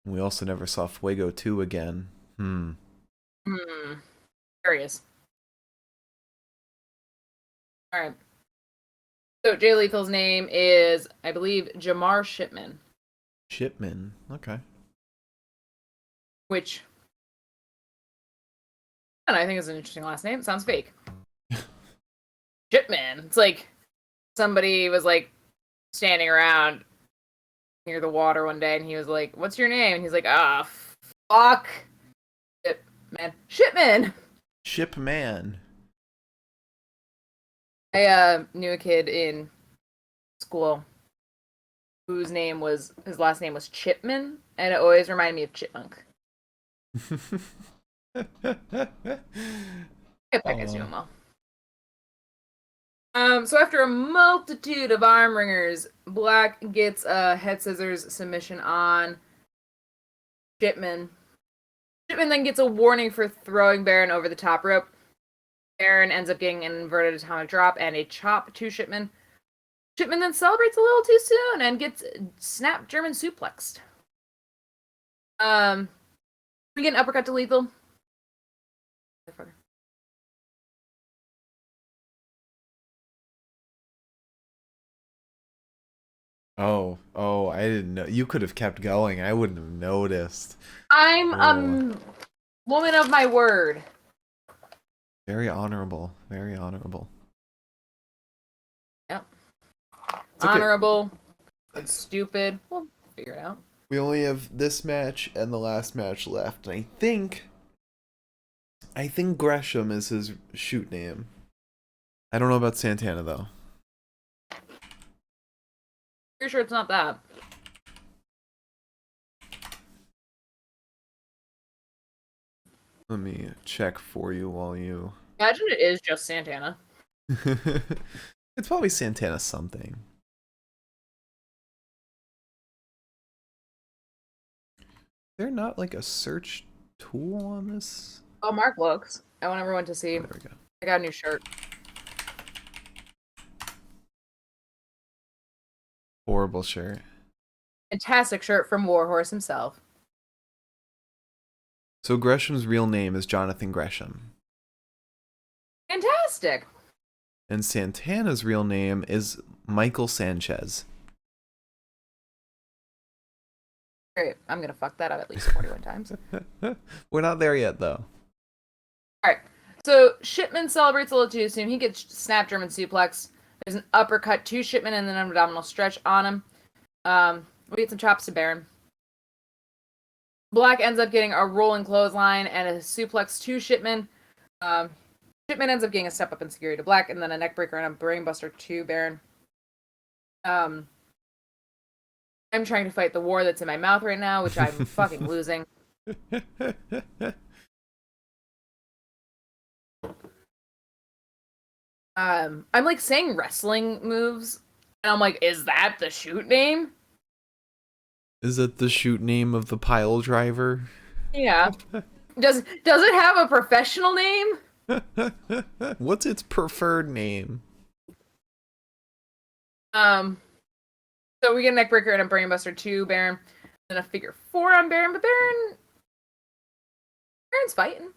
We also never saw Fuego 2 again. Curious. Alright. So Jay Lethal's name is, I believe, Jamar Shipman. Shipman. Okay. Which, and I think is an interesting last name. It sounds fake. Shipman. It's like somebody was like standing around near the water one day and he was like, "What's your name?" And he's like, "Ah, fuck. Shipman. Shipman. I knew a kid in school whose last name was Chipman, and it always reminded me of Chipmunk. If that guy's doing well. So after a multitude of arm ringers, Black gets a head scissors submission on Shipman. Shipman then gets a warning for throwing Baron over the top rope. Baron ends up getting an inverted atomic drop and a chop to Shipman. Shipman then celebrates a little too soon and gets snap German suplexed. We get an uppercut to Lethal. Oh, I didn't know. You could have kept going. I wouldn't have noticed. I'm a woman of my word. Very honorable. Very honorable. Yep. Okay. Honorable. It's stupid. We'll figure it out. We only have this match and the last match left. And I think Gresham is his shoot name. I don't know about Santana though. Pretty sure it's not that. Let me check for you while you... Imagine it is just Santana. It's probably Santana something. They're not like a search tool on this? Oh, Mark looks. I want everyone to see. There we go. I got a new shirt. Horrible shirt. Fantastic shirt from Warhorse himself. So Gresham's real name is Jonathan Gresham. Fantastic. And Santana's real name is Michael Sanchez. Great. I'm going to fuck that up at least 41 times. We're not there yet, though. All right. So Shipman celebrates a little too soon. He gets snapped German suplex. There's an uppercut to Shipman and then an abdominal stretch on him. We get some chops to Baron. Black ends up getting a rolling clothesline and a suplex to Shipman. Shipman ends up getting a step up in security to Black and then a neckbreaker and a brainbuster to Baron. I'm trying to fight the war that's in my mouth right now, which I'm fucking losing. I'm like saying wrestling moves, and I'm like, is that the shoot name? Is it the shoot name of the pile driver? Yeah. Does it have a professional name? What's its preferred name? So we get a neckbreaker and a brainbuster to Baron, then a figure 4 on Baron, but Baron's fighting.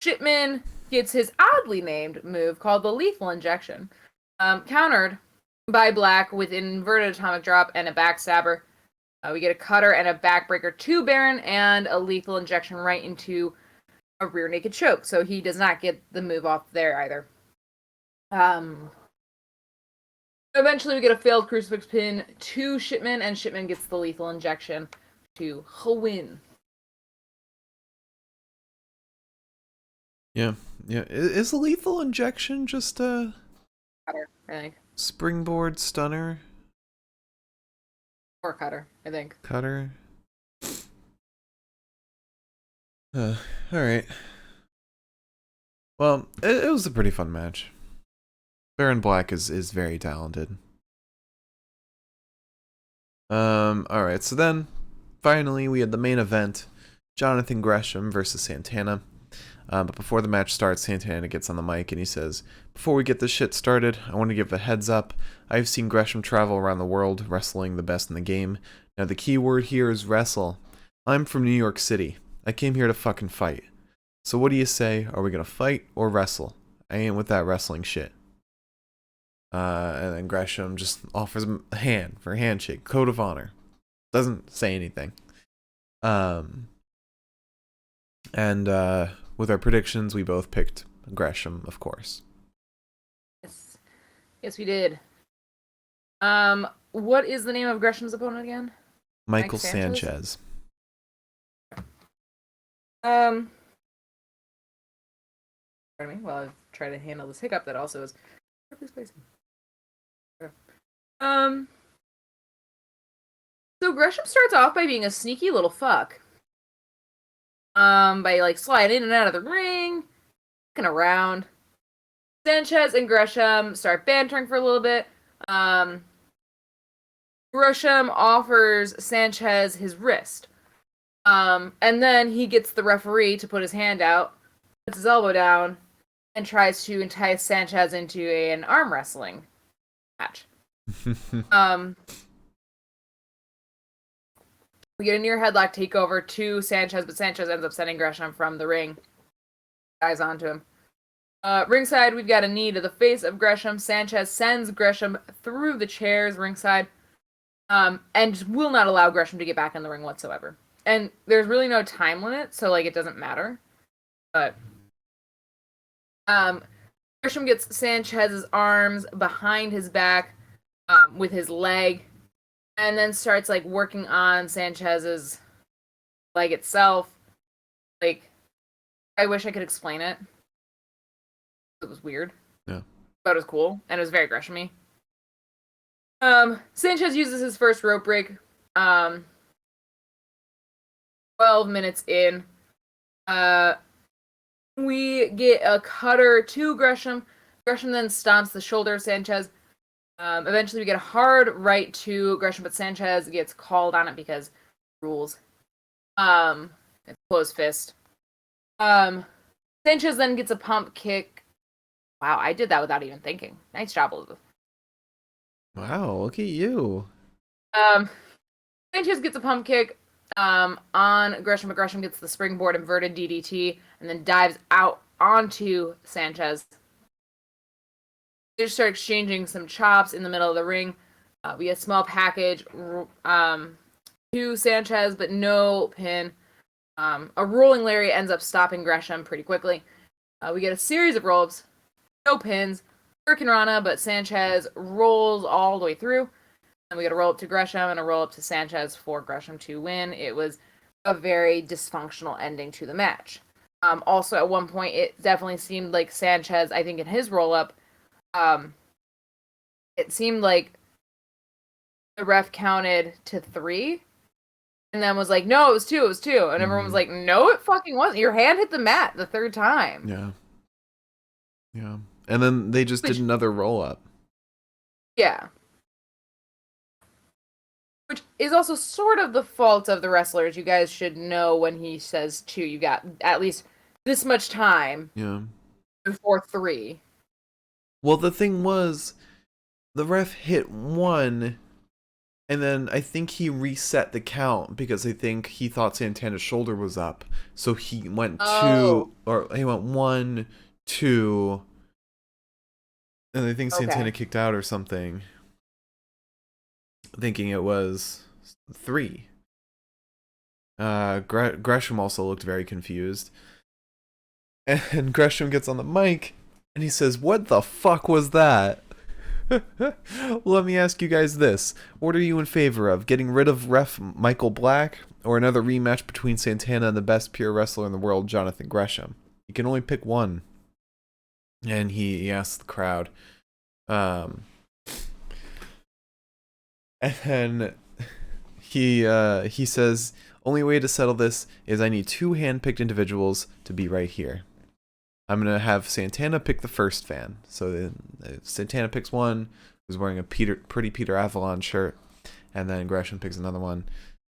Shipman gets his oddly named move called the Lethal Injection, countered by Black with an inverted atomic drop and a backstabber. We get a cutter and a backbreaker to Baron and a lethal injection right into a rear naked choke. So he does not get the move off there either. Eventually we get a failed crucifix pin to Shipman, and Shipman gets the lethal injection to win. Yeah. Is a lethal injection just a Cutter, I think. Springboard stunner? Or cutter, I think. Cutter? Alright. Well, it was a pretty fun match. Baron Black is very talented. Alright, so then, finally, we had the main event. Jonathan Gresham versus Santana. But before the match starts, Santana gets on the mic and he says, "Before we get this shit started, I want to give a heads up. I've seen Gresham travel around the world, wrestling the best in the game. Now the key word here is wrestle. I'm from New York City. I came here to fucking fight. So what do you say? Are we gonna fight or wrestle? I ain't with that wrestling shit." And then Gresham just offers him a hand for a handshake, code of honor. Doesn't say anything. With our predictions, we both picked Gresham, of course. Yes, we did. What is the name of Gresham's opponent again? Michael Sanchez. Pardon me while I try to handle this hiccup that also is. So Gresham starts off by being a sneaky little fuck. By like sliding in and out of the ring, fucking around. Sanchez and Gresham start bantering for a little bit. Gresham offers Sanchez his wrist. And then he gets the referee to put his hand out, puts his elbow down, and tries to entice Sanchez into an arm wrestling match. We get a near headlock takeover to Sanchez, but Sanchez ends up sending Gresham from the ring. Guys onto him. Ringside, we've got a knee to the face of Gresham. Sanchez sends Gresham through the chairs ringside, and will not allow Gresham to get back in the ring whatsoever. And there's really no time limit, so like it doesn't matter. But Gresham gets Sanchez's arms behind his back with his leg, and then starts like working on Sanchez's leg itself. Like, I wish I could explain it. It was weird. Yeah. But it was cool, and it was very Gresham-y. Sanchez uses his first rope break. 12 minutes in. We get a cutter to Gresham. Gresham then stomps the shoulder of Sanchez. Eventually we get a hard right to Gresham, but Sanchez gets called on it because rules. It's closed fist. Sanchez then gets a pump kick. Wow, I did that without even thinking. Nice job, Elizabeth. Wow, look at you. Sanchez gets a pump kick. on Gresham, but Gresham gets the springboard inverted DDT and then dives out onto Sanchez. They just start exchanging some chops in the middle of the ring. We get a small package to Sanchez, but no pin. A rolling Larry ends up stopping Gresham pretty quickly. We get a series of roll-ups, no pins. Hurricanrana, but Sanchez rolls all the way through. And we get a roll-up to Gresham and a roll-up to Sanchez for Gresham to win. It was a very dysfunctional ending to the match. Also, at one point, it definitely seemed like Sanchez, I think in his roll-up, it seemed like the ref counted to 3 and then was like, no, it was 2, And everyone was like, no, it fucking wasn't. Your hand hit the mat the 3rd time. Yeah. Yeah. And then they just did another roll-up. Yeah. Which is also sort of the fault of the wrestlers. You guys should know when he says 2, you got at least this much time. Yeah. Before 3. Well, the thing was, the ref hit 1, and then I think he reset the count because I think he thought Santana's shoulder was up. So he went 2, or he went 1, 2, and I think Santana kicked out or something, thinking it was 3. Gresham also looked very confused. And Gresham gets on the mic, and he says, "What the fuck was that?" Let me ask you guys this. What are you in favor of? Getting rid of ref Michael Black, or another rematch between Santana and the best pure wrestler in the world, Jonathan Gresham? You can only pick one. And he asked the crowd. And then he says, only way to settle this is I need 2 hand-picked individuals to be right here. I'm going to have Santana pick the first fan. So Santana picks one who's wearing a Pretty Peter Avalon shirt. And then Gresham picks another one.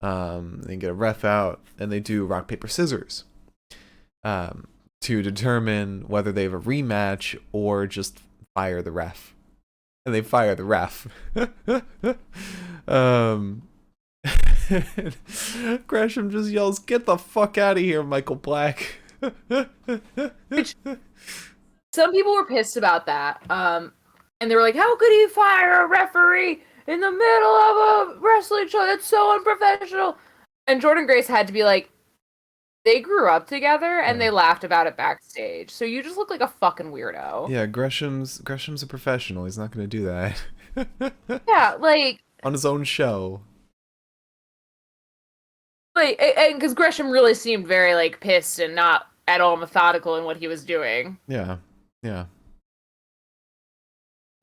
They get a ref out, and they do rock, paper, scissors to determine whether they have a rematch or just fire the ref. And they fire the ref. Gresham just yells, "Get the fuck out of here, Michael Black." Which, some people were pissed about that. And they were like, how could he fire a referee in the middle of a wrestling show? That's so unprofessional. And Jordan Grace had to be like, they grew up together and they laughed about it backstage. So you just look like a fucking weirdo. Yeah, Gresham's a professional. He's not going to do that. Yeah, like... on his own show. Like, and because Gresham really seemed very, like, pissed and not at all methodical in what he was doing. Yeah, yeah.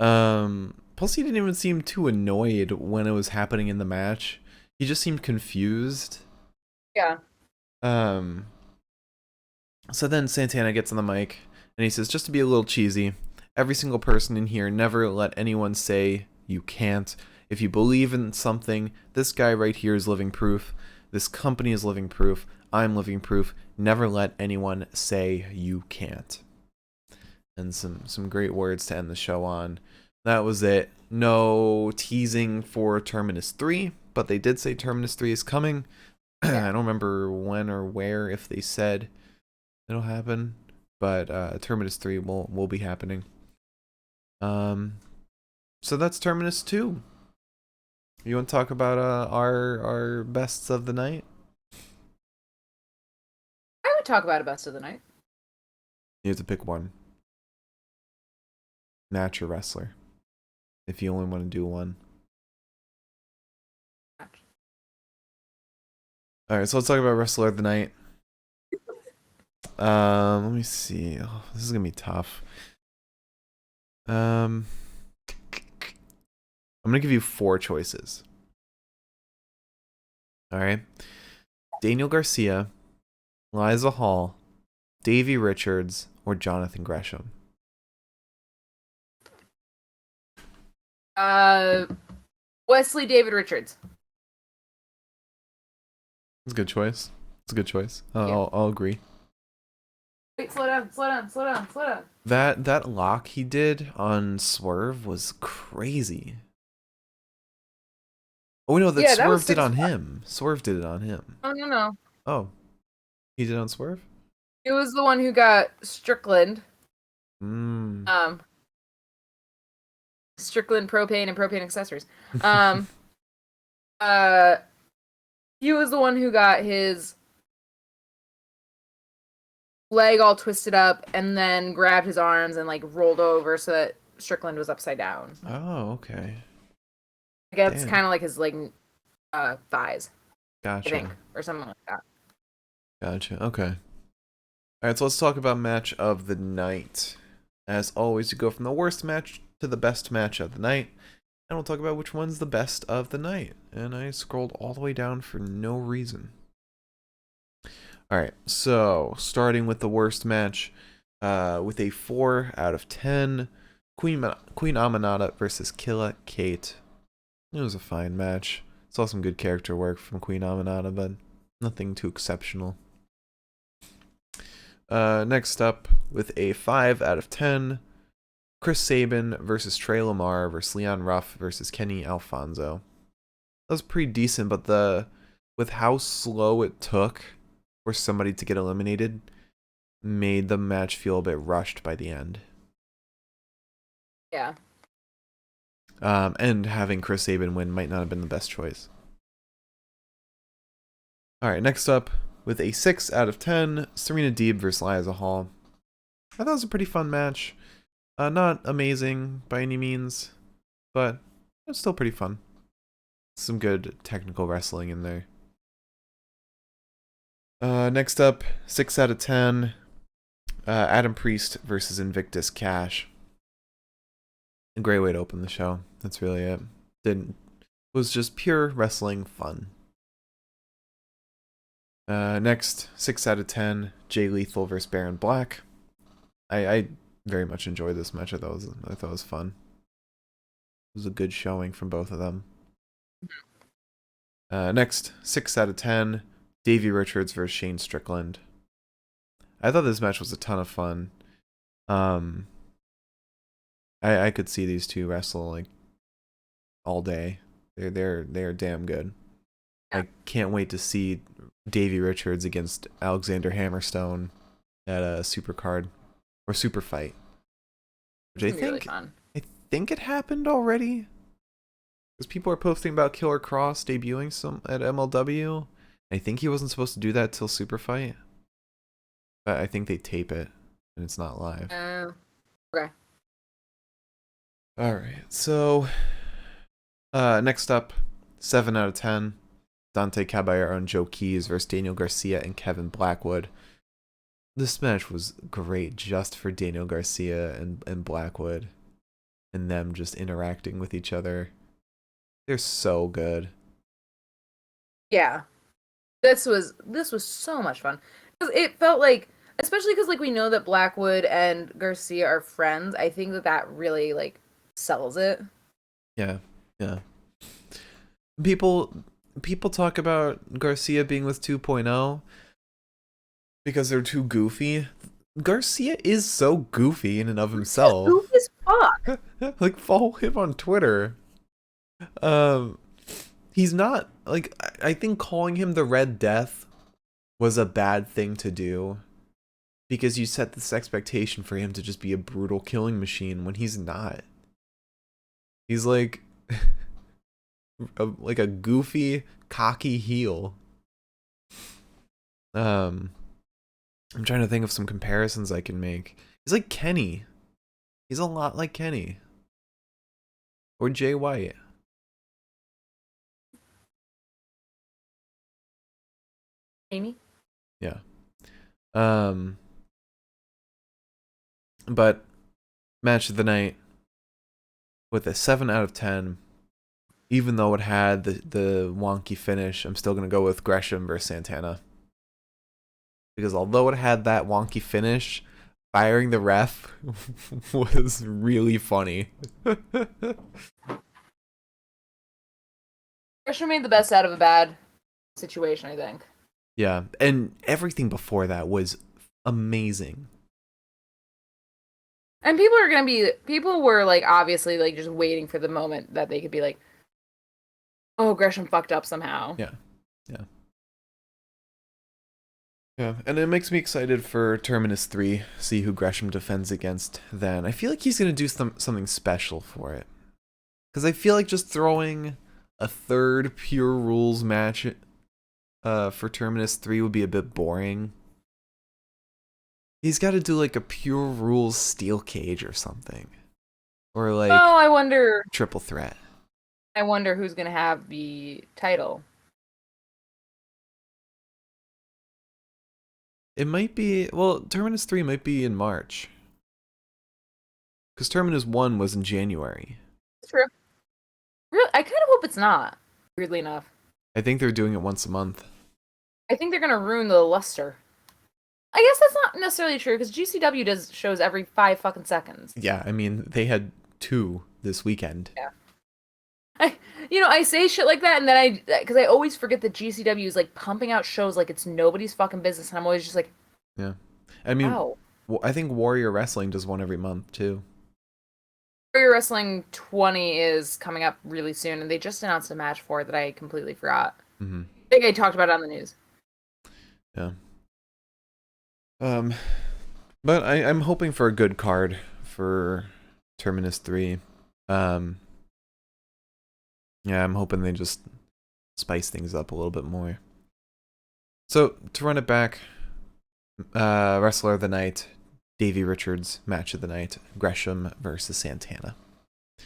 Plus he didn't even seem too annoyed when it was happening in the match. He just seemed confused. Yeah. So then Santana gets on the mic, and he says, just to be a little cheesy, every single person in here, never let anyone say you can't. If you believe in something, this guy right here is living proof. This company is living proof. I'm living proof. Never let anyone say you can't. And some great words to end the show on. That was it. No teasing for Terminus 3, but they did say Terminus 3 is coming. I don't remember when or where, if they said it'll happen, but Terminus 3 will be happening. So that's Terminus 2. You want to talk about our bests of the night? I would talk about a best of the night. You have to pick one. Match or wrestler, if you only want to do one. Match. All right, so let's talk about wrestler of the night. Let me see. Oh, this is gonna be tough. I'm gonna give you 4 choices. All right. Daniel Garcia, Eliza Hall, Davey Richards, or Jonathan Gresham. Wesley David Richards. It's a good choice. It's a good choice. Yeah. I'll agree. Wait, slow down. That lock he did on Swerve was crazy. Oh no, that Yeah, that was Swerve did on 6-5. him. Swerve did it on him. Oh, no. Oh, he did on Swerve? It was the one who got Strickland. Mm. Um, Strickland propane and propane accessories. Um, uh, he was the one who got his leg all twisted up and then grabbed his arms and like rolled over so that Strickland was upside down. Oh, okay. I guess it's Damn. kind of like his like thighs, I think, Gotcha. or something like that. Gotcha. Okay. All right, so let's talk about match of the night. As always, you go from the worst match to the best match of the night, and we'll talk about which one's the best of the night. And I scrolled all the way down for no reason. All right, so starting with the worst match, with a 4 out of 10, Queen Aminata versus Killa Kate. It was a fine match. Saw some good character work from Queen Aminata, but nothing too exceptional. Next up, with a 5 out of 10, Chris Sabin versus Trey Lamar versus Leon Ruff versus Kenny Alfonso. That was pretty decent, but with how slow it took for somebody to get eliminated, made the match feel a bit rushed by the end. Yeah. And having Chris Sabin win might not have been the best choice. Alright, next up, with a 6 out of 10, Serena Deeb versus Eliza Hall. I thought it was a pretty fun match. Not amazing by any means, but it's still pretty fun. Some good technical wrestling in there. Next up, 6 out of 10, Adam Priest versus Invictus Cash. A great way to open the show. That's really it. Was just pure wrestling fun. Next, 6 out of 10, Jay Lethal versus Baron Black. I very much enjoyed this match. I thought it was fun. It was a good showing from both of them. Next, 6 out of 10, Davey Richards versus Shane Strickland. I thought this match was a ton of fun. I could see these two wrestle like all day. They're damn good. I can't wait to see Davey Richards against Alexander Hammerstone at a super card or super fight, which I think it happened already. Because people are posting about Killer Cross debuting some at MLW. I think he wasn't supposed to do that till Super Fight, but I think they tape it and it's not live. Okay. All right. So, next up, 7 out of 10, Dante Caballero and Joe Keys versus Daniel Garcia and Kevin Blackwood. This match was great just for Daniel Garcia and Blackwood and them just interacting with each other. They're so good. Yeah. This was so much fun. It felt like, especially because like we know that Blackwood and Garcia are friends. I think that really like sells it. Yeah. People talk about Garcia being with 2.0 because they're too goofy. Garcia is so goofy in and of himself. He's goofy as fuck. Like, follow him on Twitter. He's not like, I think calling him the Red Death was a bad thing to do because you set this expectation for him to just be a brutal killing machine when he's not. He's like a goofy, cocky heel. I'm trying to think of some comparisons I can make. He's like Kenny. He's a lot like Kenny. Or Jay White. Amy? Yeah. But match of the night with a 7 out of 10. Even though it had the wonky finish, I'm still going to go with Gresham versus Santana. Because although it had that wonky finish, firing the ref was really funny. Gresham made the best out of a bad situation, I think. Yeah, and everything before that was amazing. And people were like obviously like just waiting for the moment that they could be like, Oh, Gresham fucked up somehow. Yeah. Yeah. Yeah, and it makes me excited for Terminus 3, see who Gresham defends against then. I feel like he's going to do something special for it. Because I feel like just throwing a third pure rules match for Terminus 3 would be a bit boring. He's got to do like a pure rules steel cage or something. Or like Oh, I wonder triple threat. who's gonna have the title. It might be, well, Terminus 3 might be in March. Because Terminus 1 was in January. It's true. Really, I kind of hope it's not. Weirdly enough, I think they're doing it once a month. I think they're gonna ruin the luster. I guess that's not necessarily true because GCW does shows every 5 fucking seconds. Yeah, I mean, they had 2 this weekend. Yeah. I say shit like that, and then because I always forget that GCW is like pumping out shows like it's nobody's fucking business, and I'm always just like, Yeah. I mean, wow. I think Warrior Wrestling does one every month, too. Warrior Wrestling 20 is coming up really soon, and they just announced a match for it that I completely forgot. Mm-hmm. I think I talked about it on the news. Yeah. But I'm hoping for a good card for Terminus 3. Yeah, I'm hoping they just spice things up a little bit more. So, to run it back, Wrestler of the Night, Davey Richards, Match of the Night, Gresham versus Santana. You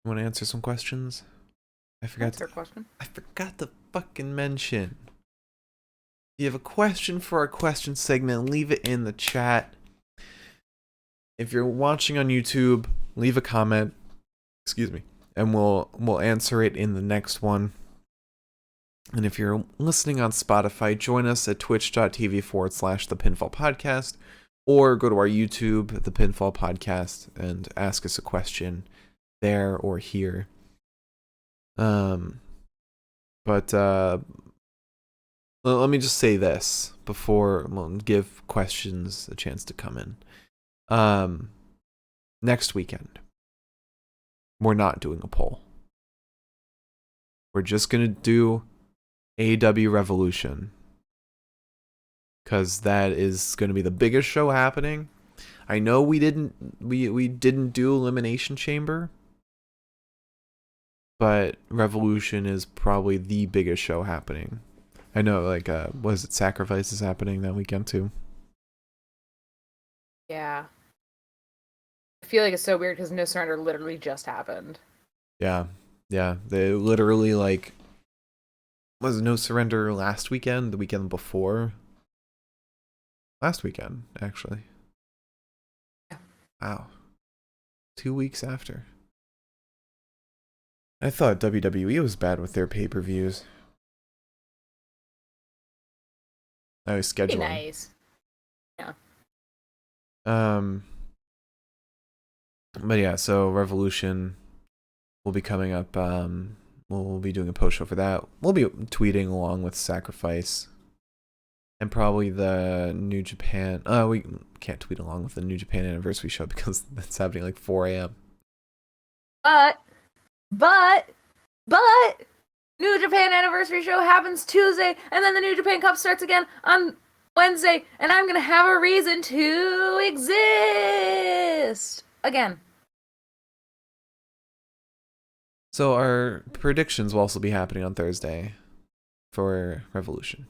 want to answer some questions? I forgot to fucking mention. If you have a question for our question segment, leave it in the chat. If you're watching on YouTube, leave a comment. Excuse me. And we'll answer it in the next one. And if you're listening on Spotify, join us at twitch.tv/The Pinfall Podcast, or go to our YouTube, The Pinfall Podcast, and ask us a question there or here. But let me just say this before we'll give questions a chance to come in. Next weekend, we're not doing a poll. We're just gonna do AEW Revolution, because that is going to be the biggest show happening. I know we didn't do Elimination Chamber, but Revolution is probably the biggest show happening. I know, like, was it Sacrifice is happening that weekend too? Yeah. I feel like it's so weird because No Surrender literally just happened. Yeah. They literally, like, was No Surrender last weekend? The weekend before? Last weekend, actually. Wow. 2 weeks after. I thought WWE was bad with their pay-per-views. I was scheduling. Nice. Yeah. But yeah, so Revolution will be coming up. We'll be doing a post show for that. We'll be tweeting along with Sacrifice. And probably the New Japan. We can't tweet along with the New Japan anniversary show because that's happening like 4 a.m. But New Japan anniversary show happens Tuesday, and then the New Japan Cup starts again on Wednesday, and I'm gonna have a reason to exist again. So our predictions will also be happening on Thursday for Revolution.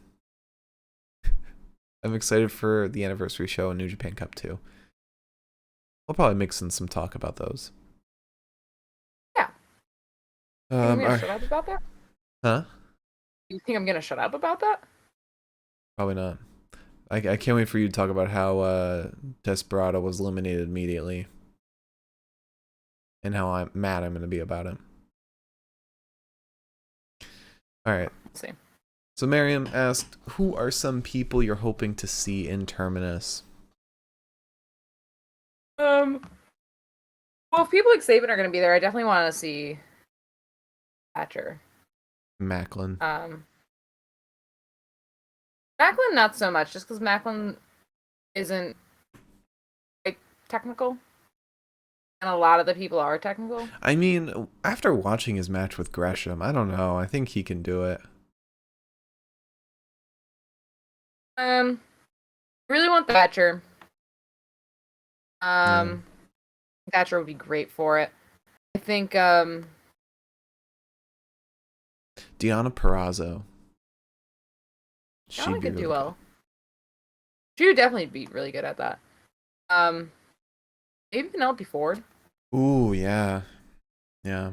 I'm excited for the anniversary show and New Japan Cup too. We'll probably mix in some talk about those. Yeah. You think I'm gonna Our, shut up about that? huh? You think I'm gonna shut up about that? Probably not. I can't wait for you to talk about how Desperado was eliminated immediately. And how mad I'm going to be about it. Alright. See. So Miriam asked, who are some people you're hoping to see in Terminus? Well, if people like Sabin are gonna be there, I definitely want to see Thatcher. Macklin. Macklin, not so much, just because Macklin isn't like technical. And a lot of the people are technical. I mean, after watching his match with Gresham, I don't know. I think he can do it. Really want Thatcher. Yeah. Thatcher would be great for it. I think Deonna Purrazzo. Allen She'd be could do really good. well. She would definitely be really good at that. Maybe Penelope Ford. Ooh, yeah. Yeah.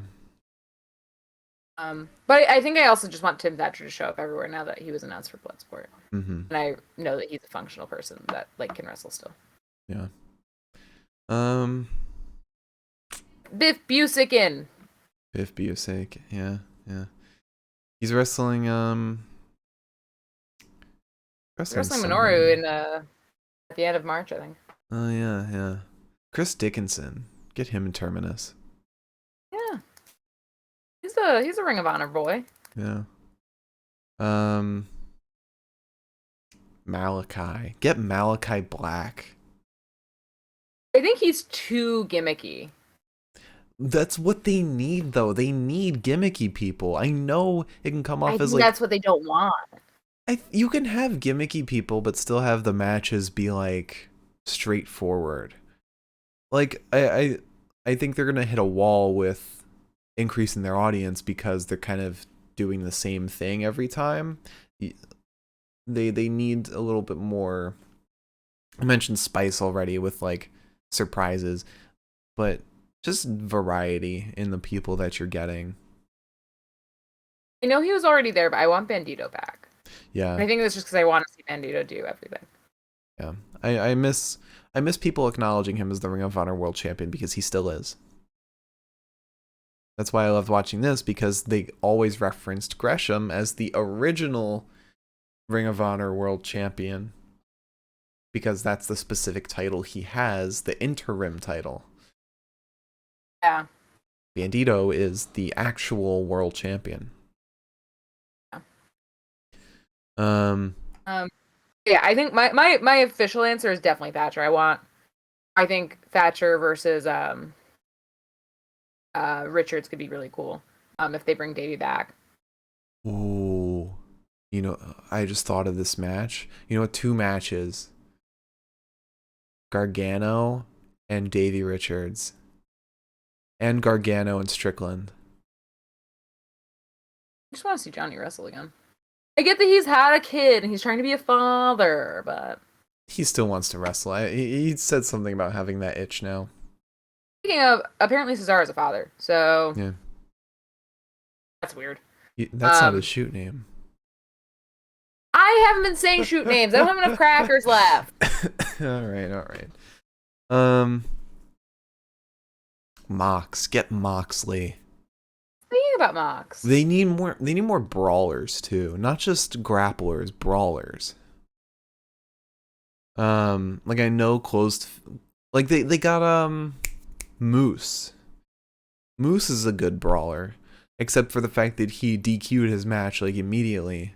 But I think I also just want Tim Thatcher to show up everywhere now that he was announced for Bloodsport. Mm-hmm. And I know that he's a functional person that like can wrestle still. Yeah. Biff Busick. Biff Busick. Yeah, yeah. He's wrestling Wrestling Minoru at the end of March, I think. Oh yeah, yeah. Chris Dickinson. Get him in Terminus. Yeah. He's a Ring of Honor boy. Yeah. Malachi. Get Malachi Black. I think he's too gimmicky. That's what they need, though. They need gimmicky people. I know it can come off as like that's what they don't want. you can have gimmicky people, but still have the matches be like straightforward. Like I think they're gonna hit a wall with increasing their audience because they're kind of doing the same thing every time. They need a little bit more. I mentioned spice already with like surprises, but just variety in the people that you're getting. I know he was already there, but I want Bandito back. Yeah. And I think it's just because I want to see Bandito do everything. Yeah. I miss people acknowledging him as the Ring of Honor World Champion because he still is. That's why I loved watching this, because they always referenced Gresham as the original Ring of Honor World Champion, because that's the specific title he has, the interim title. Yeah. Bandito is the actual world champion. Yeah. Yeah, I think my official answer is definitely Thatcher. I think Thatcher versus Richards could be really cool. If they bring Davey back. Ooh. You know, I just thought of this match. You know what? 2 matches. Gargano and Davey Richards. And Gargano and Strickland. I just want to see Johnny wrestle again. I get that he's had a kid and he's trying to be a father, but he still wants to wrestle. He said something about having that itch now. speaking of, apparently Cesaro's a father, so yeah, that's weird. That's not his shoot name. I haven't been saying shoot names. I don't have enough crackers left. all right. Mox, get Moxley. Speaking about Mox, They need more brawlers too, not just grapplers, brawlers. Like I know closed, like they got Moose. Moose is a good brawler, except for the fact that he DQ'd his match like immediately.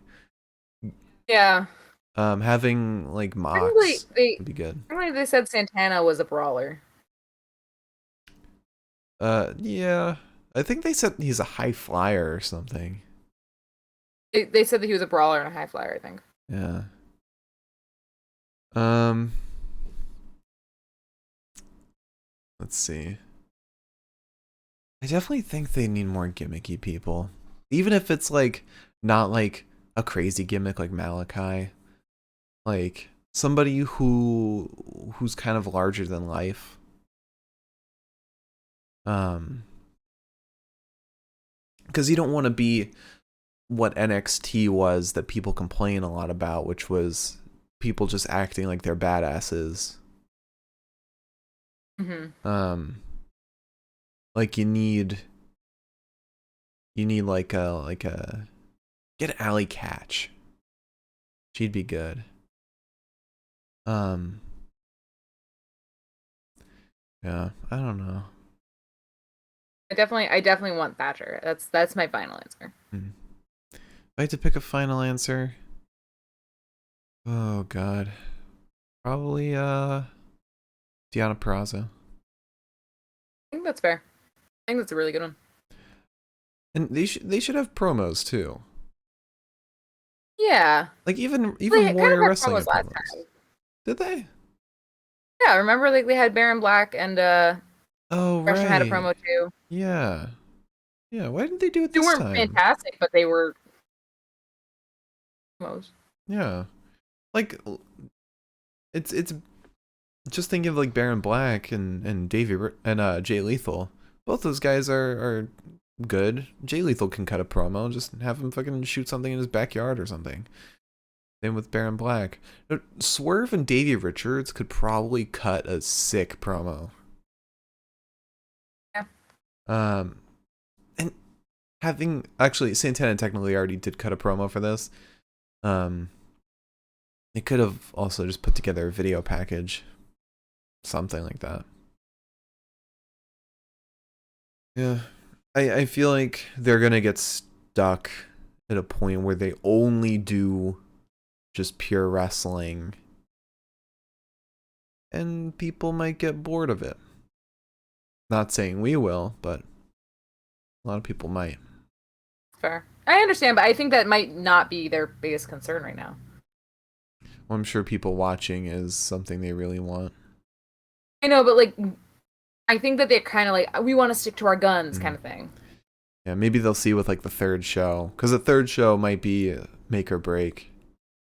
Yeah. Having like Mox would be good. Apparently they said Santana was a brawler. Yeah. I think they said he's a high flyer or something. They said that he was a brawler and a high flyer, I think. Yeah. Let's see. I definitely think they need more gimmicky people. Even if it's like not like a crazy gimmick like Malachi. Like somebody who's kind of larger than life. Because you don't want to be what NXT was that people complain a lot about, which was people just acting like they're badasses. Mm-hmm. Like you need like a get Alley Catch. She'd be good. Yeah, I don't know. I definitely want Thatcher. That's my final answer. If I had to pick a final answer, oh god, probably Deonna Purrazzo. think that's fair. I think that's a really good one. And they should have promos too. Yeah. Like even They Warrior kind of had Wrestling had promos last promos. time. Did they? Yeah, remember like they had Baron Black and Oh Gresham had a right. promo too. Yeah. Yeah. Why didn't they do it They this weren't time? fantastic, but they were promos. Yeah. Like it's just thinking of like Baron Black and Davey and Jay Lethal. Both those guys are good. Jay Lethal can cut a promo. Just have him fucking shoot something in his backyard or something. Same with Baron Black. Swerve and Davey Richards could probably cut a sick promo. Yeah. And having actually Santana technically already did cut a promo for this. They could have also just put together a video package. Something like that. Yeah. I feel like they're gonna get stuck at a point where they only do just pure wrestling. And people might get bored of it. Not saying we will, but a lot of people might. Fair. I understand, but I think that might not be their biggest concern right now. Well, I'm sure people watching is something they really want. I know, but like, I think that they're kind of like, we want to stick to our guns kind of thing. Yeah, maybe they'll see with like the third show. Because the third show might be make or break.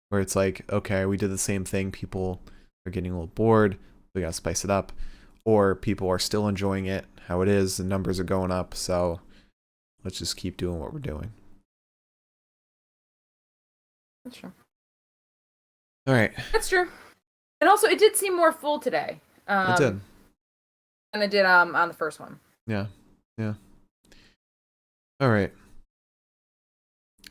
Where it's like, okay, we did the same thing. People are getting a little bored. We got to spice it up. Or people are still enjoying it how it is. The numbers are going up. So let's just keep doing what we're doing. That's true. All right. That's true. And also, it did seem more full today. It did. Than it did on the first one. Yeah. Yeah. All right.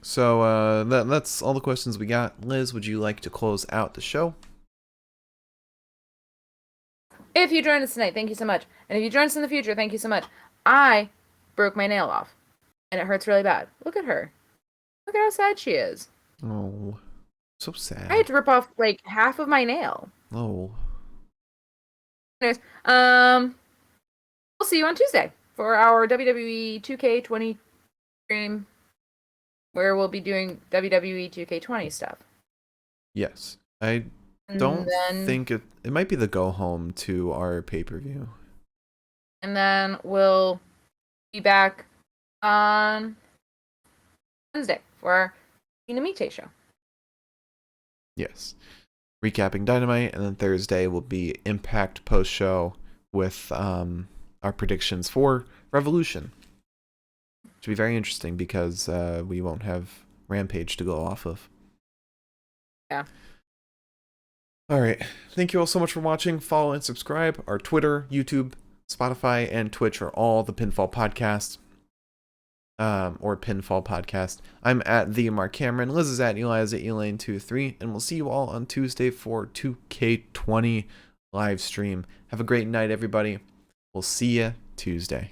So that's all the questions we got. Liz, would you like to close out the show? If you joined us tonight, thank you so much. And if you join us in the future, thank you so much. I broke my nail off. And it hurts really bad. Look at her. Look at how sad she is. Oh, so sad. I had to rip off like half of my nail. Oh. Anyways, we'll see you on Tuesday for our WWE 2K20 stream, where we'll be doing WWE 2K20 stuff. Yes. I don't think it might be the go home to our pay-per-view. And then we'll be back on Wednesday for our Inamite show. Yes. Recapping Dynamite, and then Thursday will be Impact post-show with our predictions for Revolution. Should be very interesting because we won't have Rampage to go off of. Yeah. All right. Thank you all so much for watching. Follow and subscribe. Our Twitter, YouTube, Spotify, and Twitch are all the Pinfall Podcast. Or Pinfall Podcast. I'm at the Mark Cameron. Liz is at Eliza Elaine23, and we'll see you all on Tuesday for 2K20 live stream. Have a great night, everybody. We'll see you Tuesday.